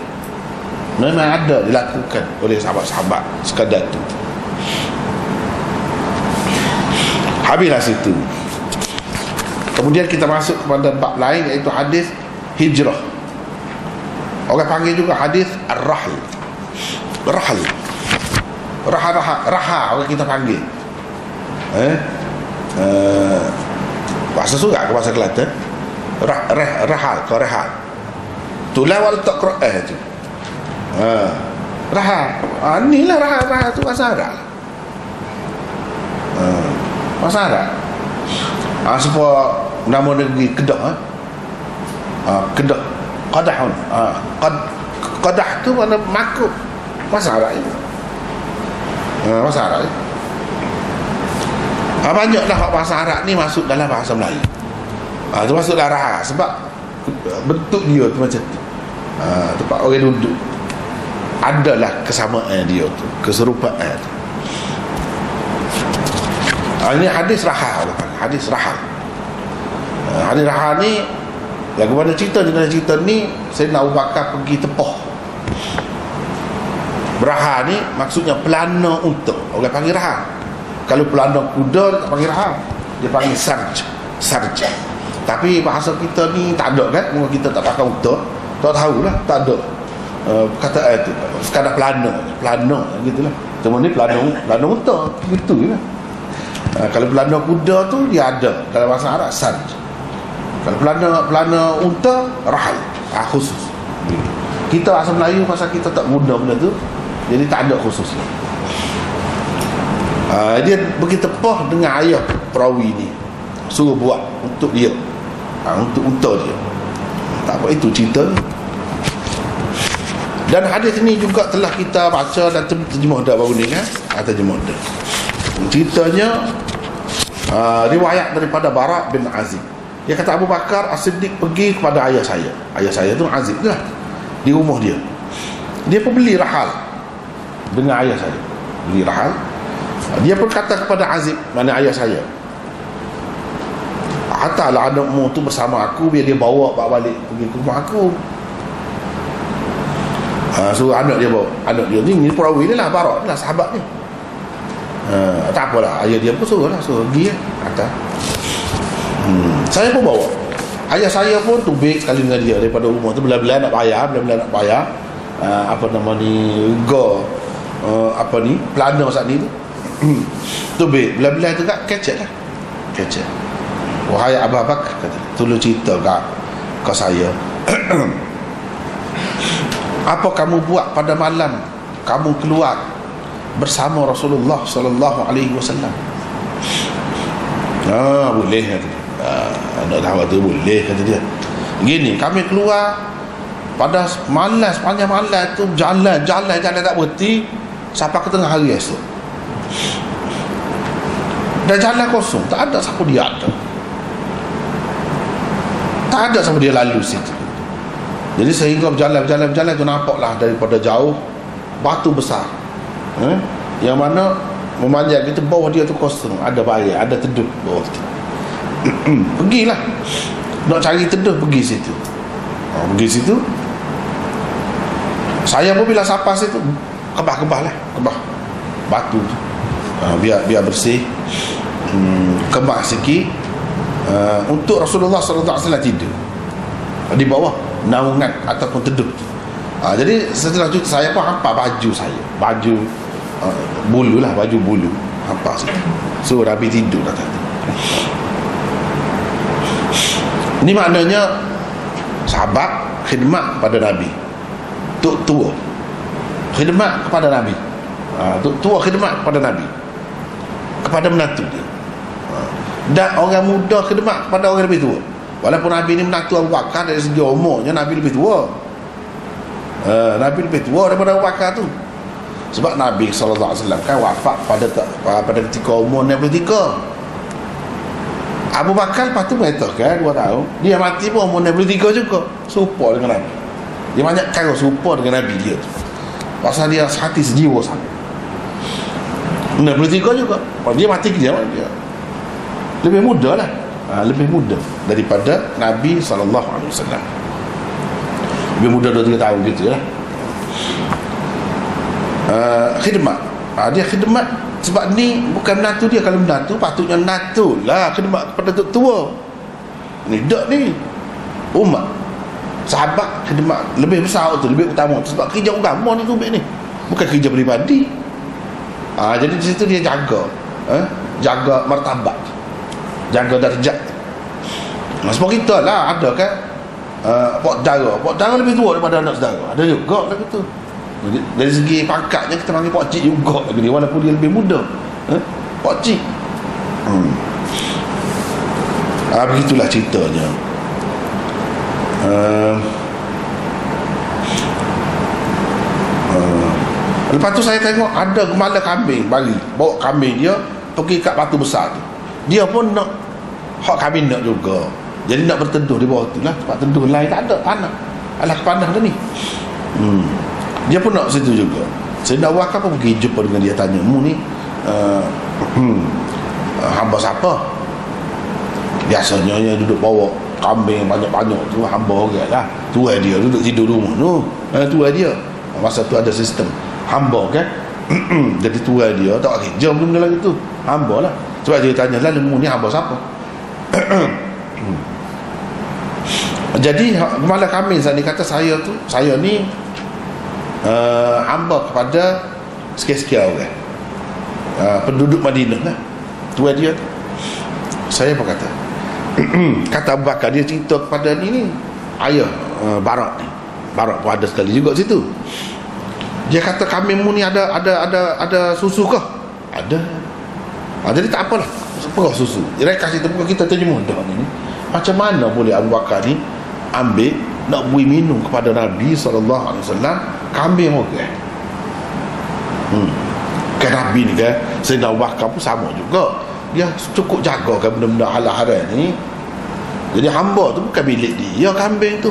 Memang ada dilakukan oleh sahabat-sahabat sekadar tu. Habislah situ. Kemudian kita masuk kepada bab lain, iaitu hadis hijrah. Orang panggil juga hadis ar-rahl. Raha orang kita panggil. Bahasa Surat ke bahasa Kelantan? Rahal ke rahal. Tulah wal tak Quran tu. Rahal. Inilah rahal tu bahasa Arab. Bahasa Arab. Sebab nama negeri Kedah. Kedah. Qadahun. Qadah tu mana makuk. Bahasa Arab itu. Bahasa Arab itu. Banyaklah bahasa Arab ni masuk dalam bahasa Melayu. Itu masuk dalam rahal. Sebab bentuk dia tu macam tu. Tempat orang duduk. Adalah kesamaan dia tu, keserupaan tu. Ini hadis rahal. Hadis rahal. Hadis rahal ni lagu mana cerita ni Sayyidina Abu Bakar pergi tepoh. Rahal ni maksudnya pelana unta. Orang panggil rahal. Kalau pelana kuda tak panggil rahal, dia panggil sarj. Tapi bahasa kita ni tak ada kan, mungkin kita tak pakai unta, tak tahulah, tak ada kata itu sekadar pelana gitulah. Cuma ni pelana unta gitu je lah. Kalau pelana kuda tu dia ada dalam bahasa Arab sarj. Kalau pelana unta rahal, khusus. Kita asal Melayu pasal kita tak guna benda tu, jadi tak ada khusus. Dia pergi tepoh dengan ayah perawi ni, suruh buat untuk dia, untuk unta dia. Tak apa, itu cerita. Dan hadis ni juga telah kita baca dan terjemah dah baru ni kan, terjemah dah. Ceritanya riwayat daripada Bara bin Azib. Dia kata Abu Bakar As-Siddiq pergi kepada ayah saya. Ayah saya tu Azib lah, di rumah dia. Dia pun beli rahal dengan ayah saya. Beli rahal. Dia pun kata kepada Azib, mana ayah saya, hantarlah anakmu tu bersama aku, biar dia bawa balik pergi ke rumah aku. Suruh anak dia bawa. Anak dia ni perawi ni lah, Barak ni lah, sahabat ni. Tak apalah, ayah dia pun suruh pergi lah, kata. Saya pun bawa. Ayah saya pun tubik sekali dengan dia daripada rumah tu, bela-bela nak bayar. Apa nama ni, pelana saat ni tu. Tubik, bela-bela tu kat kecek lah. Kecek. Wahai Abu Bakar, kata, tolong cerita kat saya. Apa kamu buat pada malam kamu keluar bersama Rasulullah sallallahu alaihi wasallam? Boleh kata dia. Anak sahabat tu boleh kata dia. Gini, kami keluar pada malam, sepanjang malam tu jalan tak berhenti sampai ke tengah hari esok. Dan jalan kosong, tak ada siapa dia ada. Tak ada siapa dia lalu situ. Jadi sehingga berjalan tu nampaklah daripada jauh batu besar, yang mana memanjang itu, bawah dia tu kosong, ada bayar, ada teduh bawah tu. Pergilah nak cari teduh, pergi situ. Pergi situ, saya pun bila sampai situ kebah batu tu, biar bersih, kebah sikit, untuk Rasulullah SAW tidur di bawah naungan ataupun teduh. Jadi setelah itu saya pun hampa baju saya, bulu hampa situ. So Nabi tidur kat situ. Ini maknanya sahabat khidmat pada Nabi, tua khidmat kepada Nabi, tua khidmat kepada Nabi, kepada menantu dia. Dan orang muda khidmat kepada orang lebih tua. Walaupun Nabi ni menantu Abu Bakar, dari segi umurnya Nabi lebih tua. Nabi lebih tua daripada Abu Bakar tu. Sebab Nabi SAW kan wafat pada ketika umur 63. Abu Bakar lepas tu mengatakan 2 tahun, dia mati pun umur 63 juga, serupa dengan Nabi. Dia banyak kali serupa dengan Nabi dia tu, pasal dia hati sejiwa sama. 63 juga, dia mati dia lebih muda lah, lebih muda daripada Nabi SAW. Lebih muda 2-3 tahun gitu lah. Khidmat, dia khidmat. Sebab ni bukan menantu dia. Kalau menantu patutnya menantu lah khidmat kepada tok tua. Ni dak ni umat sahabat khidmat lebih besar tu, lebih utama. Sebab kerja agama ni tu ni, bukan kerja peribadi. Jadi di situ dia jaga, jaga martabat, jaga darjat. Sebab kita lah ada kan, Pak Dara lebih tua daripada anak saudara, ada juga lah gitu. Dari segi pangkatnya kita panggil Pak Cik juga lagi dia, walaupun dia lebih muda, Pak Cik. Begitulah ceritanya. Lepas tu saya tengok ada gembala kambing bawa kambing dia pergi kat batu besar tu. Dia pun nak hak kambing nak juga, jadi nak berteduh di bawah tu lah. Sebab teduh lain tak ada, panas. Alah panas dah ni. Dia pun nak situ juga. Sayyidina Abu Bakar pun pergi jumpa dengan dia, tanya, mu ni hamba siapa? Biasanya yang duduk bawa kambing banyak-banyak tu hamba orang lah. Tuan dia duduk tidur rumah tu, tuan dia. Masa tu ada sistem hamba kan. Jadi tuan dia tak kerja benda lagi tu, hamba lah. Sebab dia tanya lah, mu ni hamba siapa? Jadi malah kami saya kata, saya ni hamba kepada sekian-sekian orang, penduduk Madinah lah, tua dia tu. Saya apa kata? Kata Abu Bakar, dia cerita kepada ni ayah Barak ni. Barak pun ada sekali juga situ. Dia kata, kambingmu ni ada susu kah? Ada. Jadi tak apalah, perah susu. Dia kasih tu, bukan kita terjemah dah ni. Macam mana boleh Abu Bakar ni ambil nak beri minum kepada Nabi SAW kambing orang? Kan Nabi ni kan, Sayyidina Abu Bakar pun sama juga, dia cukup jaga kan benda-benda halal-halal ni. Jadi hamba tu bukan milik dia, kambing tu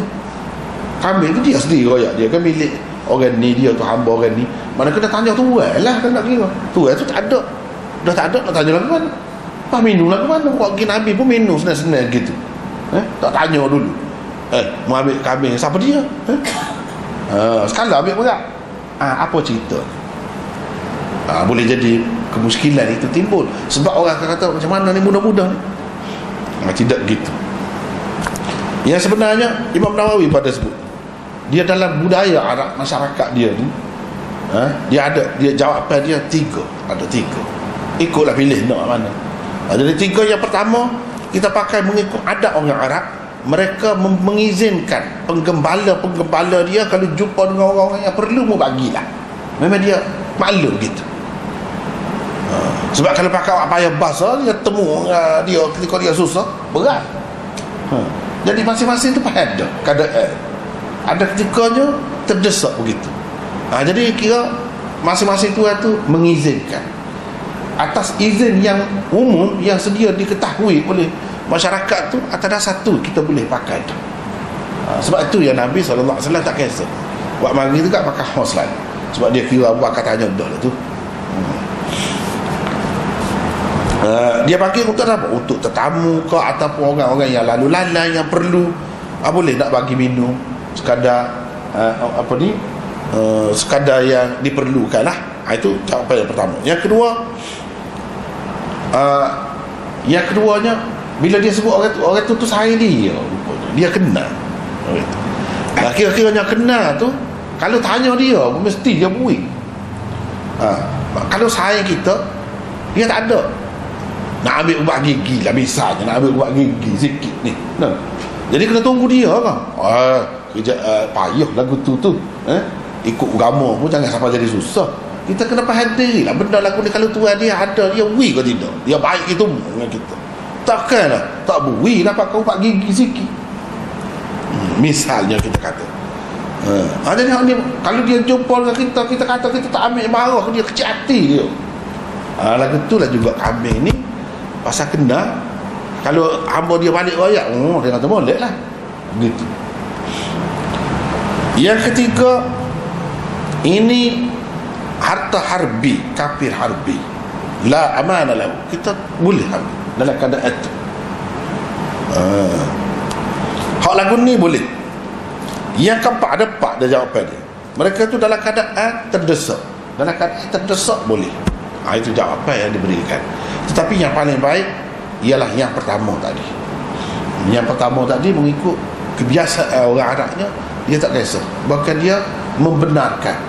dia sendiri royak dia kan, milik orang ni, dia tu hamba orang ni. Mana kena tanya tuan lah kan, nak kira tuan tu tak ada, dah tak ada, nak tanya lagi mana? Pas minum lagi mana? Kok Nabi pun minum senang-senang gitu, tak tanya dulu. Mau ambil kambing, siapa dia? Sekali ambil berat. Apa cerita? Boleh jadi kemuskilan itu timbul sebab orang akan kata, macam mana ni muda-muda ni? Tidak gitu. Yang sebenarnya Imam Nawawi pada sebut, dia dalam budaya Arab, masyarakat dia ni, dia jawapan dia tiga. Ikutlah pilih nak mana. Jadi tiga. Yang pertama, kita pakai mengikut adat orang Arab. Mereka mengizinkan penggembala dia kalau jumpa dengan orang-orang yang perlu, mau bagilah. Memang dia maklum gitu. Sebab kalau pakai payah basah, dia temu dia ketika dia susah, berat. Jadi masing-masing tu ada keadaan. Ada ketikanya terdesak begitu. Jadi kira masing-masing tu mengizinkan atas izin yang umum yang sedia diketahui oleh masyarakat tu, atas dasar tu kita boleh pakai tu. Sebab itu yang Nabi SAW tak kisah buat mari tu kat pakai hos lain. Sebab dia kira Abu Bakar tanya dah lah tu. Dia panggil untuk apa? Untuk tetamu ke ataupun orang-orang yang lalu lalang yang perlu, boleh nak bagi minum sekadar sekadar yang diperlukan lah. Itu jawapan yang pertama. Yang keduanya, bila dia sebut orang tu sayang dia, dia kenal. Kira-kiranya kenal tu, kalau tanya dia mesti dia buih. Kalau sayang kita, dia tak ada nak ambil ubat gigi lah, misalnya nak ambil ubat gigi sikit ni. Jadi kena tunggu dia kan. Payah lagu tu ikut agama pun jangan sampai jadi susah. Kita kena faham diri lah, benda lagu ni kalau Tuhan dia ada, dia wui ke tidak, dia baik itu dengan kita. Takkanlah tak bui dapat kau ubat gigi sikit, misalnya kita kata. Jadi ni, kalau dia jumpa dengan kita kata kita tak ambil marah, dia kecil hati dia. Lagu tu lah juga kambing ni pasal kena. Kalau hamba dia balik royak, dia kata boleh lah gitu. Yang ketiga, ini harta harbi, kafir harbi, la amanah lahu, kita boleh ambil dalam keadaan itu. Hak lagu ni boleh. Yang keempat, ada 4 dia jawapan dia. Mereka tu dalam keadaan terdesak. Dalam keadaan terdesak boleh. Itu jawapan yang diberikan. Tetapi yang paling baik ialah yang pertama tadi. Yang pertama tadi mengikut kebiasaan orang Arabnya, dia tak kisah, bahkan dia membenarkan,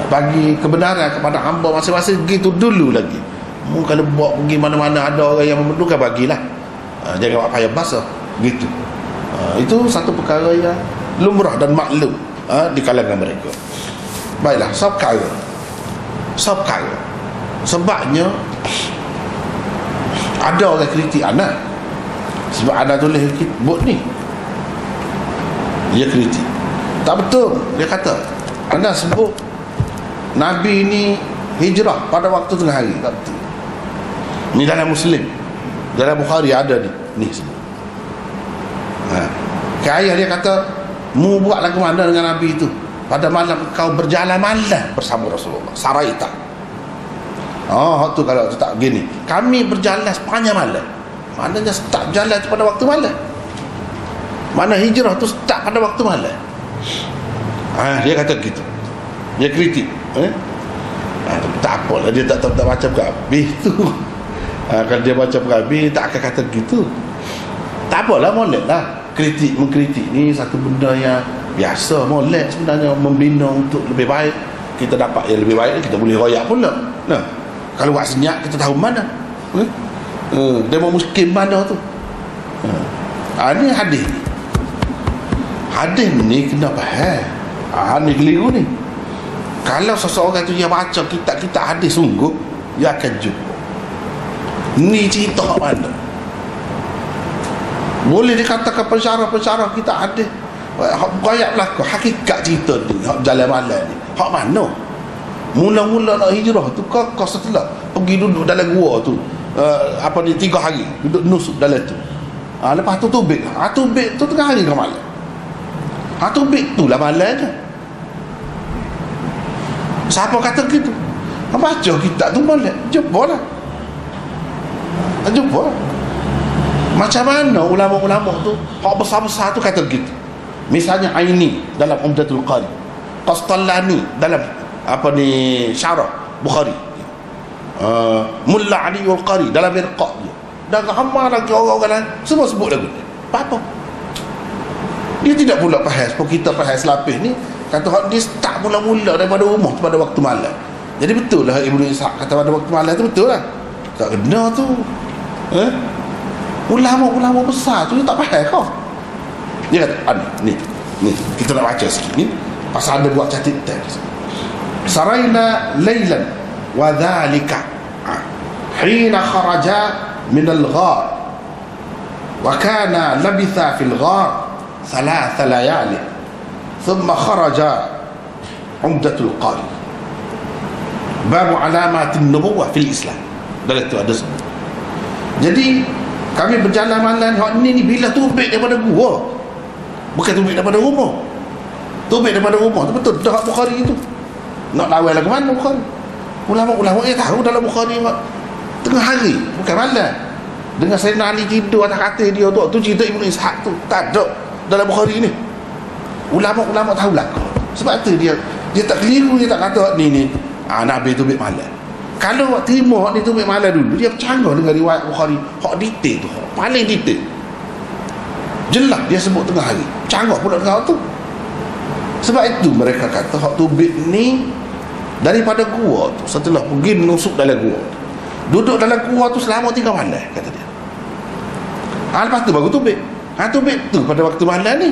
bagi kebenaran kepada hamba masing-masing gitu dulu lagi. Kalau buat pergi mana-mana ada orang yang memerlukan, bagilah. Jangan buat payah basah gitu. Itu satu perkara yang lumrah dan maklum di kalangan mereka. Baiklah, sabkara sebabnya ada orang kritik anak, sebab anak tulis buat ni, dia kritik tak betul. Dia kata anak sebut Nabi ni hijrah pada waktu tengah hari, tak betul. Ni dalam Muslim, dalam Bukhari ada ni sebut. Ayah dia kata, mu buat lagu mana dengan Nabi itu? Pada malam kau berjalan malam bersama Rasulullah, Saraita. Tu kalau tu tak gini, kami berjalan sepanjang malam. Maknanya start jalan pada waktu malam. Mana hijrah tu start pada waktu malam. Dia kata gitu. Dia kritik. Tak apalah, dia tak baca habis tu. Kalau dia baca habis, tak akan kata gitu. Tak apalah, molek lah. Mengkritik ni satu benda yang biasa, molek sebenarnya, membina untuk lebih baik. Kita dapat yang lebih baik, kita boleh royak pula. Kalau buat senyap, kita tahu mana demo muskim mana tu. Ni hadis ni kena faham. Ni keliru ni. Kalau seseorang tu yang baca kitab-kitab hadis sungguh, dia akan jumpa ni cerita mana. Boleh dikatakan pensyarah kitab hadis banyak berlaku hakikat cerita ni, hak jalan malam ni, hak mana mula-mula nak hijrah tu, kau setelah pergi duduk dalam gua tu 3 hari duduk nusuk dalam tu. Lepas tu tubik tu tengah hari ke malam. Tubik tu lah malam je. Siapa kata gitu? Baca kitab tu malam, jumpa lah. Macam mana ulama-ulama tu, hak besar-besar tu kata gitu. Misalnya Aini dalam Umdatul Qari, Qastallani dalam syarah Bukhari, Mulla Ali Al-Qari dalam Mirqa dia, dan ramai lagi orang-orang lain, semua sebut lagu ni. Apa? Dia tidak pula faham seperti kita faham selapis ni, kata hak dia start mula-mula daripada rumah pada waktu malam. Jadi betul lah Ibnu Ishaq kata pada waktu malam tu, betul lah. Tak kena tu. Ulama-ulama besar tu dia tak faham kau. Dia kata ni kita nak baca sikit ni pasal ada buat catat teks. Saraina laylan wa dhalika hina kharaja min al-ghar wa kana labitha fil ghar 3 layali thumma kharaja Umdatul Qari bab alamat an-nubuwah fil Islam. Dalam tu ada sebut. Jadi kami berjalan malam ni bila tubik daripada gua, bukan tubik daripada rumah. Tubik daripada rumah tu betul dah Bukhari itu. Nak lawan lagu mana Bukhari? Ulama-ulama tahu dalam Bukhari tengah hari, bukan malam. Dengan Sayyidina Ali tidur atas katil dia tu cerita Ibnu Ishaq tu tak ada dalam Bukhari ni. Ulama-ulama tahu belakang. Sebab tu dia tak keliru, dia tak kata ni Nabi tu bik malam. Kalau awak terima ni tu bik malam dulu, dia bercanggah dengan riwayat Bukhari hak detail tu, paling detail. Jelas dia sebut tengah hari, bercanggah pula dengan tu. Sebab itu mereka kata hak tu bik ni daripada gua tu, setelah pergi menusuk dalam gua, duduk dalam gua tu selama 3 malam, kata dia. Lepas tu baru tubik. Tubik tu pada waktu malam ni.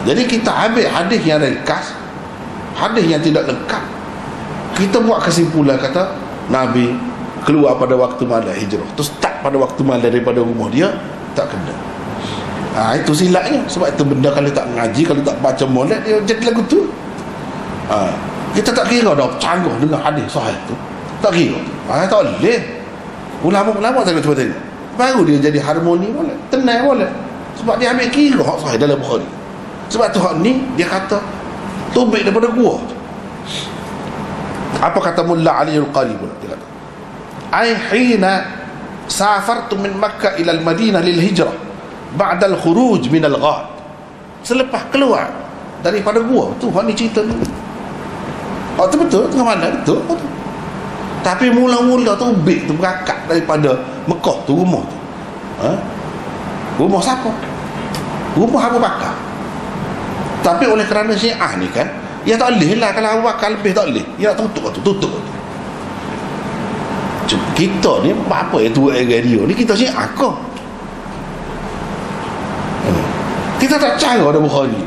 Jadi kita ambil hadis yang ringkas, hadis yang tidak lengkap, kita buat kesimpulan kata Nabi keluar pada waktu malam hijrah, tu start pada waktu malam daripada rumah dia, tak kena. Itu silapnya. Sebab itu benda kalau tak ngaji, kalau tak baca molek, dia jadi lagu tu. Kita tak kira dah canggah dengan hadis sahih tu, tak kira. Tak boleh. Ulama-ulama tak cuba tengok, baru dia jadi harmoni boleh, tenang boleh. Sebab dia ambil kira hak sahih dalam Bukhari. Sebab tu hak ni dia kata tubik daripada gua. Apa kata Mullah Ali Al-Qari pula, dia kata ai hina safartu min Makkah ila al-Madinah lil hijrah ba'da al-khuruj min al-ghar. Selepas keluar daripada gua tu, hak ni cerita ni. Tu betul tengah mana betul. Tapi mula-mula tubik tu berangkat daripada Mekah tu, rumah tu. Rumah siapa? Rumah Abu Bakar. Tapi oleh kerana Syiah ni kan, ya tak boleh lah kalau Abu Bakar lebih, tak boleh. Ya nak tutup tu. Kita ni apa yang tu radio ni, kita Syiah ke? Kita tak cara ada Bukhari.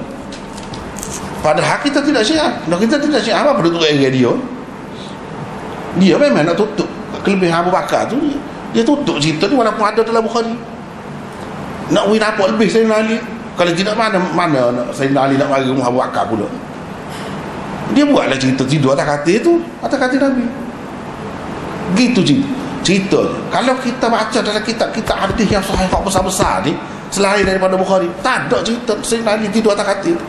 Padahal kita tidak Syiah. Kalau kita tidak Syiah, apa perlu tu radio? Dia memang nak tutup kelebihan Abu Bakar tu, dia tutup cerita ni walaupun ada dalam Bukhari. Nak win apa lebih Sayyidina Ali? Kalau tidak, mana Sayyidina Ali nak mari rumah Abu Bakar pula. Dia buatlah cerita tidur atas katil tu, atas katil Nabi. Gitu cerita. Kalau kita baca dalam kitab-kitab hadis yang sahih hak besar-besar ni, selain daripada Bukhari, tak ada cerita Sayyidina Ali tidur atas katil.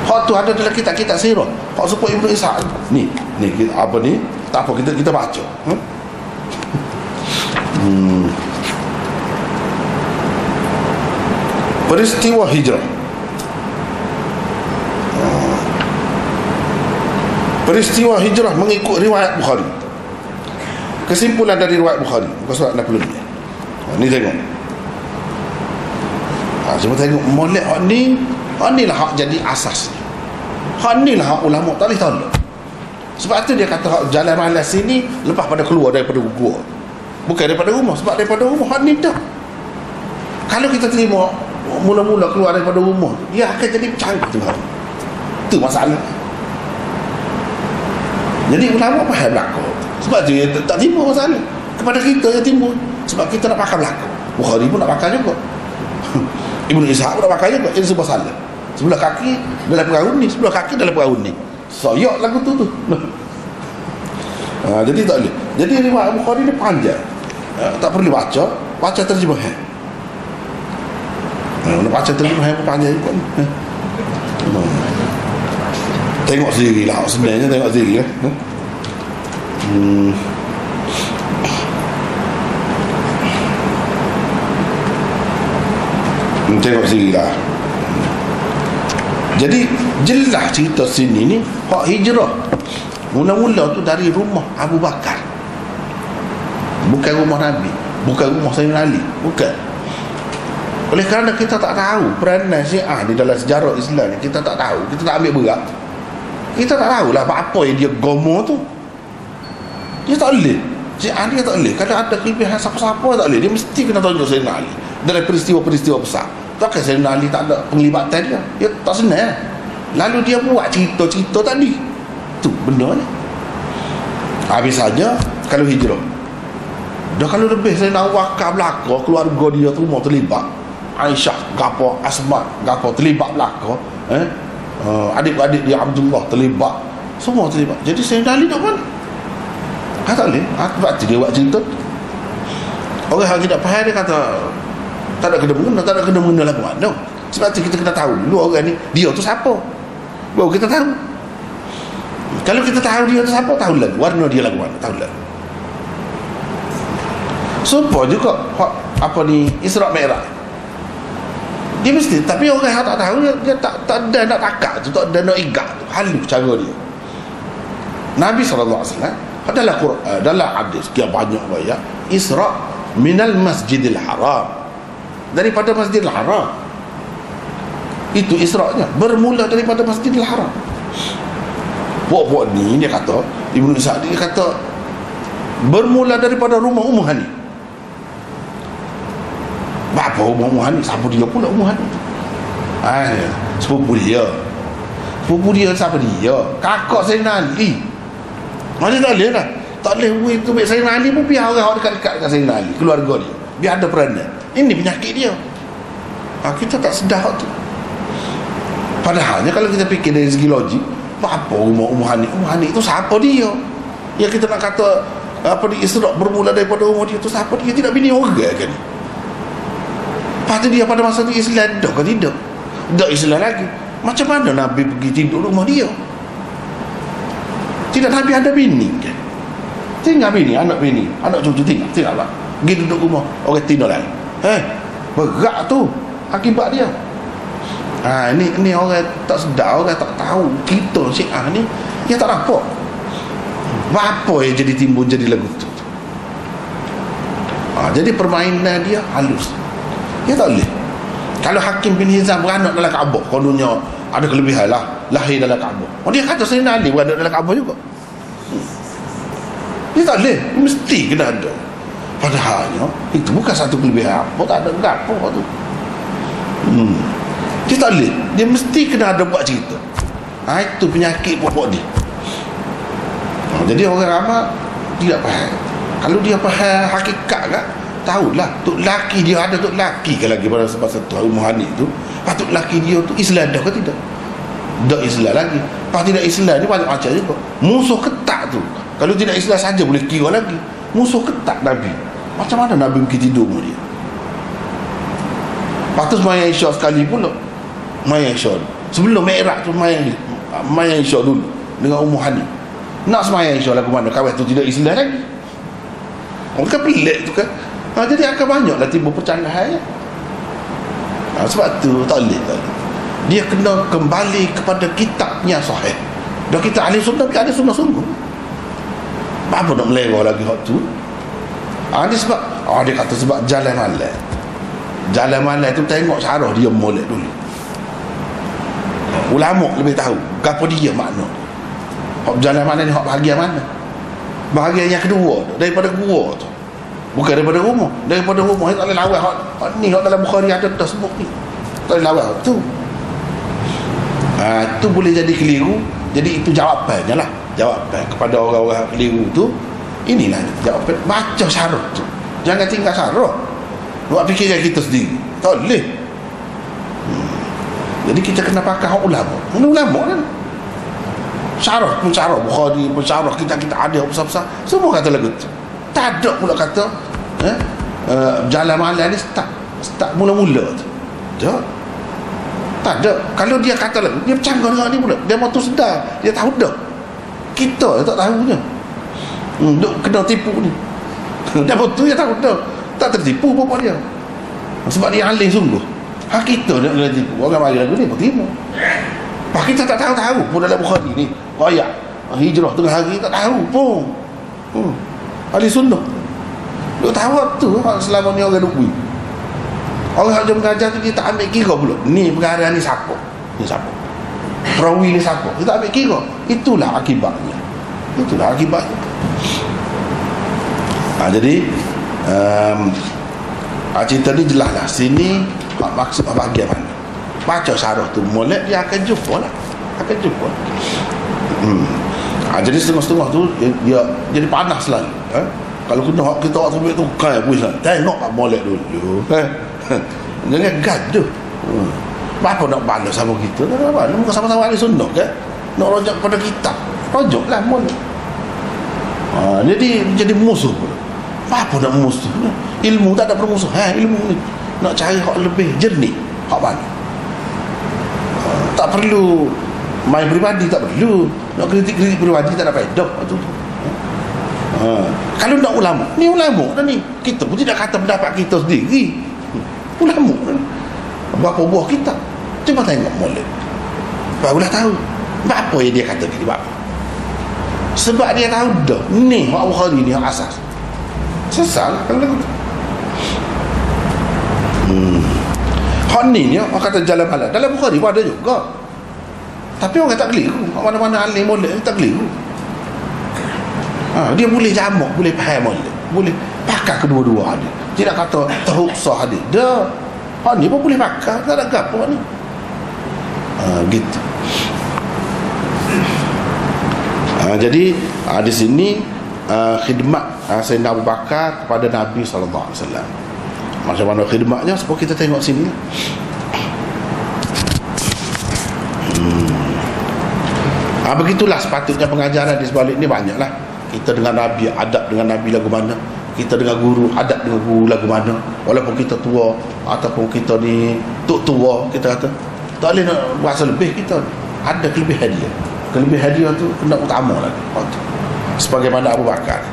Hak tu ada dalam kitab-kitab sirah. Hak sebut Ibnu Ishaq ni apa ni? Tak apa, kita baca. Peristiwa hijrah. Peristiwa hijrah mengikut riwayat Bukhari. Kesimpulan dari riwayat Bukhari, muka surat 60 ni. Ni tengok. Cuba tengok molek ni lah hak jadi asas. Hak ni lah hak ulama tak boleh tolak. Sebab tu dia kata hak jalan malas sini lepas pada keluar daripada gua. Bukan daripada rumah, sebab daripada rumah hak ni dah. Kalau kita terima mula-mula keluar daripada rumah, dia akan jadi bercanggah tu. Itu masalah. Jadi ulama faham belakang. Sebab tu dia tak timbul masalah kepada kita yang timbul. Sebab kita nak pakai belakang. Bukhari pun nak pakai juga. Ibnu Ishaq pun nak pakai juga. Ini sebuah salah. Sebelah kaki dalam perahu ni, sebelah kaki dalam perahu ni. Soyak lagu tu. Jadi tak boleh. Jadi riwayat Bukhari ni panjang. Tak perlu baca terjemahan. Nak baca terjemahan pun panjang juga ni. Tengok sendiri lah. Sebenarnya tengok sendiri lah. Tengok sendiri lah. Jadi jelas cerita sini ni hak hijrah mula-mula tu dari rumah Abu Bakar, bukan rumah Nabi, bukan rumah Sayyidina Ali, bukan. Oleh kerana kita tak tahu peranan Syiah di dalam sejarah Islam ni, kita tak tahu, kita tak ambil berat, kita tak tahulah apa yang dia gomo tu. Dia tak boleh, Syiah dia tak boleh. Kalau ada kelebihan siapa-siapa tak boleh, dia mesti kena tunjuk Sayyidina Ali dalam peristiwa-peristiwa besar. Takkan Sayyidina Ali tak ada penglibatan dia, dia tak senang. Lalu dia buat cerita-cerita tadi tu benda ni. Habis saja kalau hijrah dah, kalau lebih Sayyidina Abu Bakar belakang, keluarga dia tu semua terlibat. Aisyah gapo, Asma gapo terlibat belakang, adik-adik dia Abdullah terlibat, semua terlibat. Jadi Sayyidina Ali nak mana? Tak boleh. Sebab tu dia buat cerita. Orang yang tidak faham dia kata tak ada kena mengena lagu mana. Sebab tu kita kena tahu dulu orang ni dia tu siapa. Baru kita tahu. Kalau kita tahu dia tu siapa, tahu lagu warna dia lagu mana, tahu lagu. Sumpah juga apa ni Isra' Mi'raj. Dia mesti, tapi orang yang tak tahu dia tak ada nak takak tu, tak ada nak igak tu, halus cara dia. Nabi SAW dalam Quran, dalam hadis sekian banyak ayat, Isra' minal Masjidil Haram, daripada Masjidil Haram. Itu Isra'-nya bermula daripada Masjidil Haram. Buat-buat ni dia kata, Ibnu Sa'di dia kata bermula daripada rumah Ummu Hani. Apa Ummu Hani? Siapa dia pula Ummu Hani? Sepupu dia. Sepupu dia siapa dia? Kakak Sayyidina Ali. Mana tak boleh lah. Tak boleh tu baik Sayyidina Ali pun biar orang dekat-dekat dengan Sayyidina Ali, keluarga dia. Biar ada peranan. Ini penyakit dia. Kita tak sedar tu. Padahalnya kalau kita fikir dari segi logik, apa rumah Ummu Hani? Ummu Hani tu siapa dia? Yang kita nak kata apa di Isra' bermula daripada rumah dia tu siapa dia? Tidak bini orang kan? Lepas tu dia pada masa tu Islam dah ke tidak? Tak Islam lagi. Macam mana Nabi pergi tidur rumah dia? Tidak, Nabi ada bini kan? Tinggal bini, anak cucu tinggal lah. Pergi duduk rumah orang tidur lain. Berat tu akibat dia. Ini orang tak sedar, orang tak tahu kita Syiah ni dia tak nampak apa yang jadi timbul jadi lagu tu. Jadi permainan dia halus. Dia tak boleh. Kalau Hakim bin Hizam beranak dalam Kaabah, kononnya ada kelebihan lah, lahir dalam Kaabah. Dia kata Sayyidina Ali beranak dalam Kaabah juga. Dia tak boleh, mesti kena ada. Padahalnya itu bukan satu kelebihan apa, tak ada apa tu. Dia tak boleh, dia mesti kena ada buat cerita. Itu penyakit pokok dia. Jadi orang ramai tidak faham. Kalau dia faham hakikat kan, tahulah tok laki dia ada, tok laki ke lagi pada sebab satu Ummu Hani tu. Tok laki dia tu Islam dah ke tidak? Tak Islam lagi. Pas tidak Islam ni banyak macam juga. Musuh ketat tu. Kalau tidak Islam saja boleh kira lagi. Musuh ketat Nabi. Macam mana Nabi pergi tidur dengan dia? Patut Maya Isya sekali pula. Maya Isya sebelum Mi'raj tu Maya Isya dulu dengan Ummu Hani. Nak semaya Isya lagu mana? Kawan tu tidak Islam lagi. Orang kan pelik tu kan. Jadi akan banyaklah timbul percanggahan. Sebab tu tak boleh. Dia kena kembali kepada kitabnya sahih. Dah kita ahli sunnah, kita ahli sunnah sungguh. Apa nak melewah lagi hak tu? Dia sebab dia kata sebab jalan malam. Jalan malam tu tengok syarah dia molek dulu. Ulama lebih tahu apa dia makna. Hak jalan malam ni hak bahagian mana? Bahagian yang kedua tu, daripada gua tu. Bukan daripada rumah. Daripada rumah tak boleh lawan hak ni, hak dalam Bukhari ada dah sebut ni. Tak boleh lawan tu. Tu boleh jadi keliru. Jadi itu jawapannya lah. Jawapan kepada orang-orang keliru tu, inilah jawapan. Baca syarah tu. Jangan tinggal syarah. Buat fikiran kita sendiri. Tak boleh. Jadi kita kena pakai hak ulama. Ulama kan. Syarah pun syarah Bukhari pun syarah kita ada besar-besar. Semua kata lagu tu. Tak ada pula kata jalan malam ni start mula-mula tu. Tak ada. Kalau dia kata lagu, dia bercanggah dengan ni pula. Dia mahu sedar. Dia tahu dah. Kita tak tahunya. Duk kena tipu ni. Dia betul dia tahu dah. Tak tertipu apa dia. Sebab dia alim sungguh. Kita nak kena tipu. Orang mari lagu ni bertipu. Pak kita tak tahu pun dalam Bukhari ni. Ayat hijrah tengah hari tak tahu pun. Ahli sunnah. Dia tahu tu selama ni orang duk. Orang yang mengajar tu dia tak ambil kira pula. Ni perkara ni siapa? Ni siapa? Perawi ni siapa? Dia tak ambil kira. Itulah akibatnya. Jadi cerita ni jelas lah. Sini maksud bahagian mana? Baca syarah tu molek dia akan jumpa lah. Jadi setengah-setengah tu dia jadi panas lah. Kalau kena hak kita hak sampai tu kai puis lah. Tengok kat molek dulu. Jangan gaduh. Apa nak balas sama kita? Tak apa. Muka sama-sama ahli sunnah kan? Nak rojak pada kitab. Rojoklah molek. Jadi musuh pula. Apa nak musuh? Ilmu tak ada permusuh. Ilmu ni nak cari hak lebih jernih. Hak mana? Tak perlu Main peribadi tak perlu. Nak kritik-kritik peribadi tak ada faedah tu. Kalau nak ulama, ni ulama dah ni. Kita pun tidak kata pendapat kita sendiri. Ulama dah ni. Berapa buah kita. Cuma tengok molek. Barulah tahu. Apa yang dia kata gini, apa? Sebab dia tahu dah. Ni Abu Bukhari ni yang asas. Sesal kalau lagu tu. Hak ni ni orang kata jalan malam. Dalam Bukhari pun ada juga. Tapi orang tak keliru. Mana-mana alim molek tak keliru. Dia boleh jamak, boleh faham molek, boleh pakai kedua-dua hadis. Tidak kata terhuksah hadis. Dah. Hak ni pun boleh pakai. Tak ada gapo ni. Gitu. Jadi di sini khidmat Sayyidina Abu Bakar kepada Nabi SAW. Macam mana khidmatnya, supaya kita tengok sini. Begitulah sepatutnya pengajaran di sebalik ni banyaklah. Kita dengan Nabi, adab dengan Nabi lagu mana, kita dengan guru, adab dengan guru lagu mana. Walaupun kita tua ataupun kita ni tua, kita kata tak boleh nak berasa lebih. Kita ada kelebihan dia. Kelebihan dia tu kena utama lagi. Sebagaimana Abu Bakar,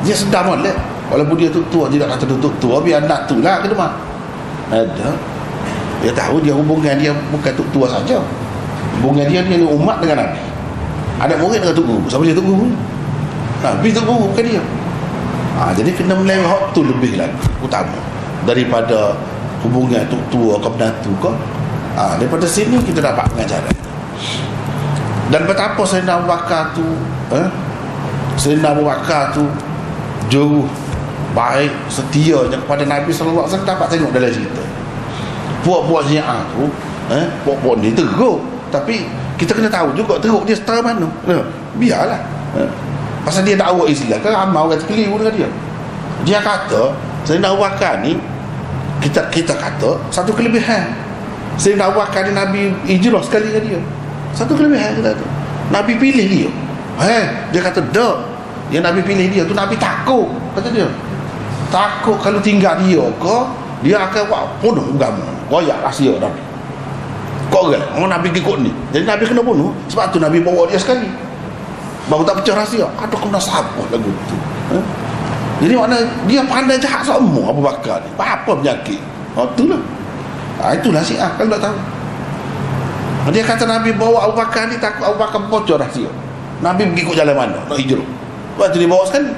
dia sedar molek. Walaupun dia tua, tidak kata tua, biar anak tu lah ke rumah. Ada. Dia tahu dia hubungan dia bukan tua saja. Hubungan dia ni umat dengan Nabi. Ada murid dengan tok guru. Siapa dia tok guru? Nabi tok guru bukan dia. Jadi kena melengok tu lebih lagi utama daripada hubungan tok tua ke menantu ke. Daripada sini kita dapat pengajaran. Dan betapa Sayyidina Abu Bakar tu Sayyidina Abu Bakar tu jauh baik, setianya kepada Nabi SAW. Dapat tengok dalam cerita. Puak-puak Syiah tu puak-puak ni teruk. Tapi kita kena tahu juga teruk dia setara mana. Biarlah. Pasal dia dakwah Islam kan ramai orang terkeliru dengan dia. Dia kata Sayyidina Abu Bakar ni, kita kata satu kelebihan Sayyidina Abu Bakar ni, Nabi hijrah sekali dengan dia. Satu kelebihan kita tu, Nabi pilih dia. Dia kata dak, yang Nabi pilih dia tu Nabi takut. Kata dia takut kalau tinggal dia ke, dia akan bunuh agama, royak rahsia Nabi. Kok orang Nabi ikut ni. Jadi Nabi kena bunuh. Sebab tu Nabi bawa dia sekali, baru tak pecah rahsia. Ada kena sabar lagu tu. Jadi makna dia pandai jahat semua Abu Bakar ni. Apa penyakit? Itulah. Itulah Syiah kalau tak tahu. Dia kata Nabi bawa Abu Bakar ni takut Abu Bakar bocor rahsia. Nabi pergi ikut jalan mana? Nak hijrah. Sebab tu dia bawa sekali.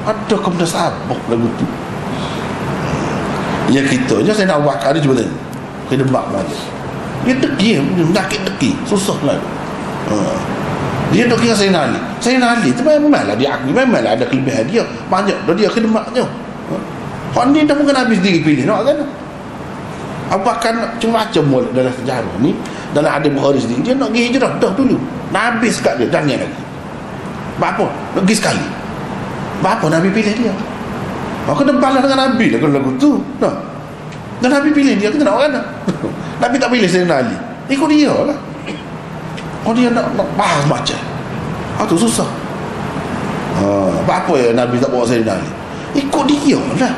Ada kena sabar lagu tu. Ya kita je Sayyidina Abu Bakar ni cuba tanya. Kena bak aja. Dia deki, nakik deki, susah lah. Dia dok kira Sayyidina Ali. Sayyidina Ali tu memanglah dia akli, memanglah ada kelebihan dia. Banyak dah dia khidmatnya. Hak ni dah bukan Nabi sendiri pilih nak kan. Abu Bakar macam-macam molek dalam sejarah ni. Dalam hadis Bukhari sendiri dia nak pergi hijrah dah dulu. Nabi sekat dia jangan lagi. Apa? Nak pergi sekali. Apa Nabi pilih dia? Aku kena balas dengan Nabi lah kalau lagu tu. Dan Nabi pilih dia, kita nak orang mana? Nabi tak pilih Sayyidina Ali. Ikut dia lah. Dia nak bahas macam. Tu susah. Apa ya Nabi tak bawa Sayyidina Ali? Ikut dia lah.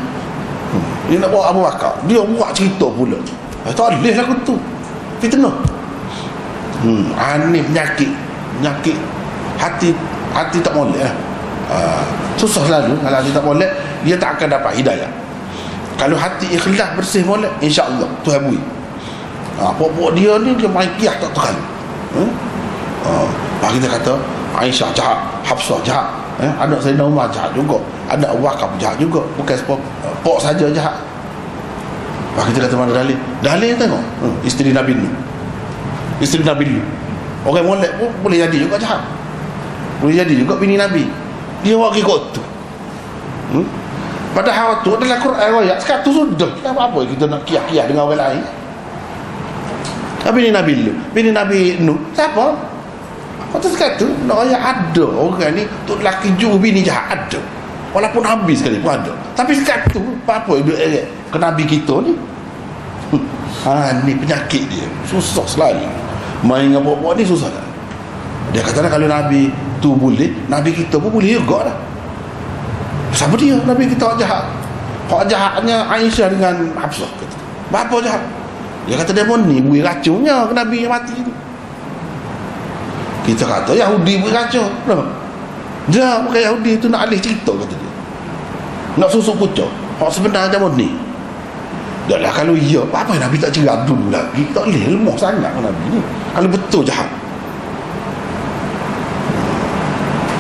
Dia nak bawa Abu Bakar, dia buat cerita pula. Tak boleh lah tu. Fitnah. Ni penyakit hati tak molek lah. Susah selalu kalau hati tak molek, dia tak akan dapat hidayah. Kalau hati ikhlas bersih molek, insya-Allah Tuhan bui. Pokok dia ni dia main kiah tak terang. Kita kata Aisyah jahat, Hafsah jahat, anak Sayyidina Umar jahat juga, anak Abu Bakar jahat juga, bukan pok saja jahat. Kita kata mana dalil? Dalil tengok. Isteri Nabi ni. Isteri Nabi ni. Orang molek pun boleh jadi juga jahat. Boleh jadi juga bini Nabi. Dia buat ikut tu. Padahal tu adalah Quran ayat. Sekarang tu sudah. Apa kita nak kiah-kiah dengan orang lain? Bini Nabi lu, bini Nabi Nuh, siapa? Waktu sekarang tu nak ayat ada orang ni tu lelaki juru bini jahat ada. Walaupun habis sekali pun ada. Tapi sekarang tu apa dia ke Nabi kita ni? Ni penyakit dia. Susah selalu. Main dengan buat ni susah lah. Dia kata kalau Nabi tu boleh, Nabi kita pun boleh juga lah. Siapa dia? Nabi kita orang jahat. Orang jahatnya Aisyah dengan Hafsah kata. Apa jahat? Dia kata dia pun ni bui racunnya ke Nabi yang mati tu. Kita kata Yahudi pun kacau. Dia bukan Yahudi tu nak alih cerita kata dia. Nak susuk kucur. Hak sebenarnya macam ni. Dah lah kalau iya, apa Nabi tak cerah dulu lagi? Tak boleh, lemah sangat Nabi ni. Kalau betul jahat.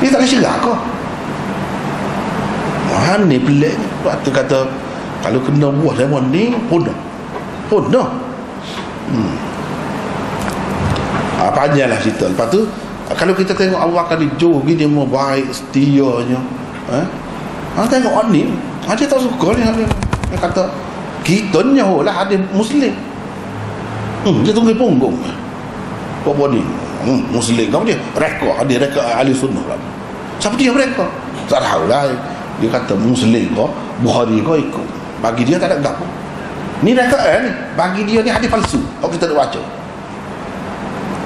Dia tak boleh cerah kau. Ni pelik ni. Waktu kata kalau kena buah lemon ni punah. Panjanglah cerita. Lepas tu kalau kita tengok Abu Bakar ni jauh gini mau baik setianya, tengok ni dia tak suka ni. Dia kata kita nyawa lah ada Muslim. Dia tunggu punggung apa ni Muslim kau dia rekod ahli sunnah lah. Siapa dia mereka tak tahu lah. Dia kata Muslim kau Bukhari kau ikut, bagi dia tak ada gapo ni rekod ni, bagi dia ni hadis palsu. Kalau kita nak baca,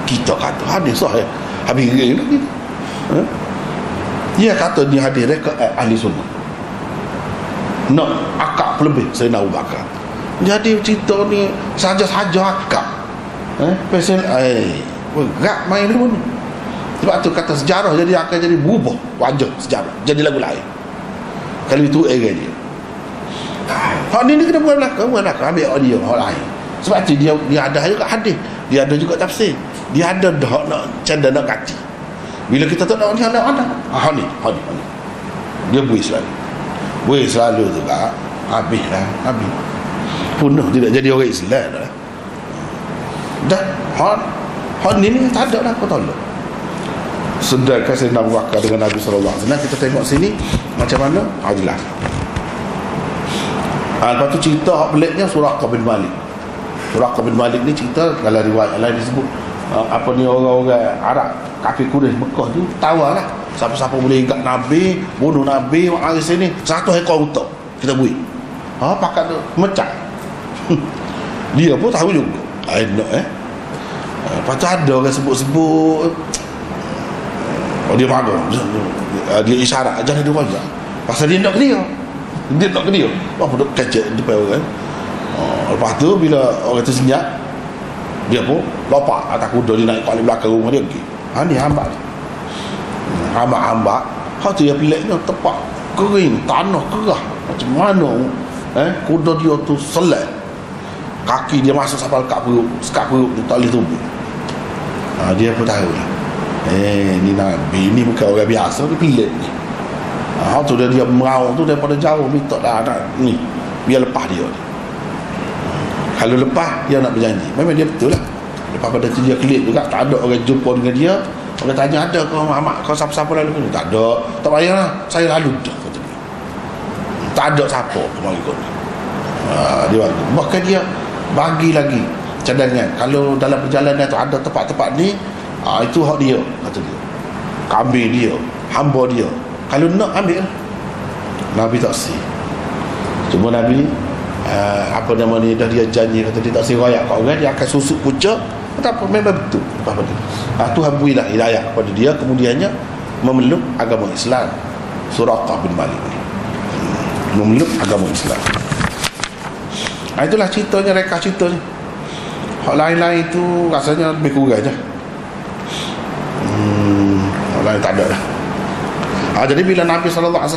kita kata hadis sahih habis gini gitu. Dia kata dia hadis rekod ahli sunnah, nak akak lebih Sayyidina Abu Bakar. Jadi cerita ni saja-saja akak pasal gak main dulu ni. Sebab tu kata sejarah jadi akan jadi berubah wajah sejarah, jadi lagu lain. Kalau itu dia hak ni kena buat belakang ambil audio hak lain. Sebab tu dia ada juga hadis, dia ada juga tafsir, dia ada dah nak canda nak kati. Bila kita tak nak ni ada hak ni dia buih selalu juga habis punah, tidak jadi orang Islam dah hak ni tak ada dah kau tolong. Sedangkan Sayyidina Abu Bakar dengan Nabi SAW, kita tengok sini macam mana jelas. Lepas tu cerita hak peliknya Suraqah bin Malik. Suraqah bin Malik ni cerita dalam riwayat lain disebut apa ni orang-orang Arab kafir Quraisy Mekah tu tawarlah siapa-siapa boleh ingat Nabi, bunuh Nabi hari sini 100 ekor unta kita bui. Pakat tu mecah. Dia pun tahu juga. Lepas tu ada orang sebut-sebut, dia marah, dia isyarat jangan dia wajah pasal dia nak ke dia apa duk kecek depan orang. Lepas tu bila orang tu senyap, dia pun lopak atas kuda, dia naik balik belakang rumah dia pergi. Ni hamba hak tu yang peliknya, tepat kering, tanah kerah macam mana kuda dia tu selai, kaki dia masuk sampai sekat perut tu tak boleh tubuh. Dia pun tahu lah, ni Nabi ni bukan orang biasa, dia pelik ni. Tu dia meraung tu daripada jauh, minta dah nak ni biar lepas dia ni. Kalau lepas dia nak berjanji, memang dia betul lah. Lepas pada tu dia kelip juga, tak ada orang jumpa dengan dia. Orang tanya, ada kau mak kau siapa-siapa lalu ni? Tak ada, tak payahlah, saya lalu dah, kata dia. Tak ada siapa kemari kau ni. Dia bagi, bahkan dia bagi lagi cadangan, kalau dalam perjalanan tu ada tempat-tempat ni, itu hak dia, kata dia, kambing dia, hamba dia, kalau nak ambil lah. Nabi tak si. Cuma Nabi apa nama ni, dah dia janji, kata dia tak si rakyat kat orang, dia akan susuk kucak. Tak apa, memang betul. Tuhan berilah hidayah kepada dia, kemudiannya memeluk agama Islam. Suraqah bin Malik ni memeluk agama Islam. Itulah ceritanya, reka cerita ni. Hak lain-lain tu rasanya lebih kurang je. Hak lain tak ada dah. Jadi bila Nabi SAW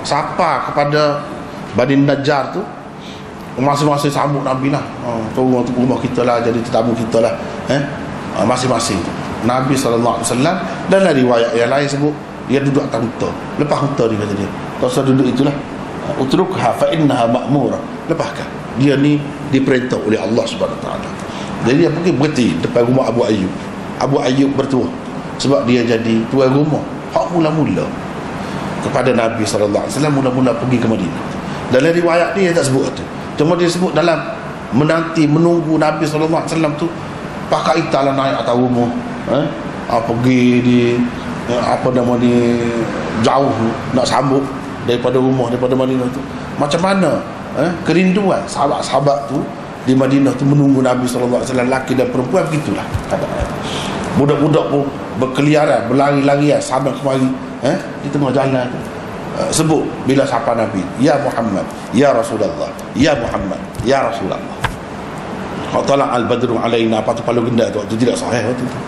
sapa kepada Bani Najjar tu, masing-masing sambut Nabi lah. Turun tu rumah kita lah, jadi tetamu kita lah. Masing-masing Nabi SAW. Dan riwayat yang lain sebut dia duduk atas unta. Lepas unta dia, kata dia, kau usah duduk itulah, utrukha fa innaha ma'mura, lepaskan. Dia ni diperintah oleh Allah SWT. Jadi dia pergi berhenti depan rumah Abu Ayyub. Abu Ayyub bertuah sebab dia jadi tuan rumah hak mula-mula kepada Nabi SAW, mula-mula pergi ke Madinah. Dalam riwayat dia tak sebut tu, cuma dia sebut dalam menunggu Nabi SAW tu, pakai italah naik atas rumah, pergi di apa nama ni, jauh nak sambut daripada rumah, daripada Madinah tu. Macam mana kerinduan sahabat-sahabat tu di Madinah tu menunggu Nabi SAW, lelaki dan perempuan, begitulah. Budak-budak pun berkeliaran, berlari-larian sana kemari di tengah jalan tu. Sebut bila sapa Nabi, ya Muhammad, ya Rasulullah, ya Muhammad, ya Rasulullah. Tala al-badru alaina, apa tu palu genda tu, waktu tidak sahih waktu tu.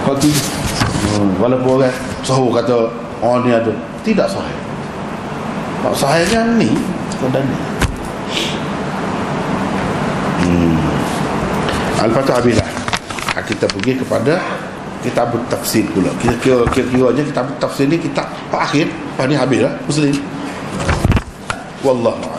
Waktu walaupun orang sahur kata ni ada, tidak sahih. Sahihnya ni sekadar ni. Al-Fatihah Abilah. Kita pergi kepada kitab tafsir pula. Kira-kiranya kitab tafsir ni kitab akhir, lepas ni habis lah Muslim. Wallahu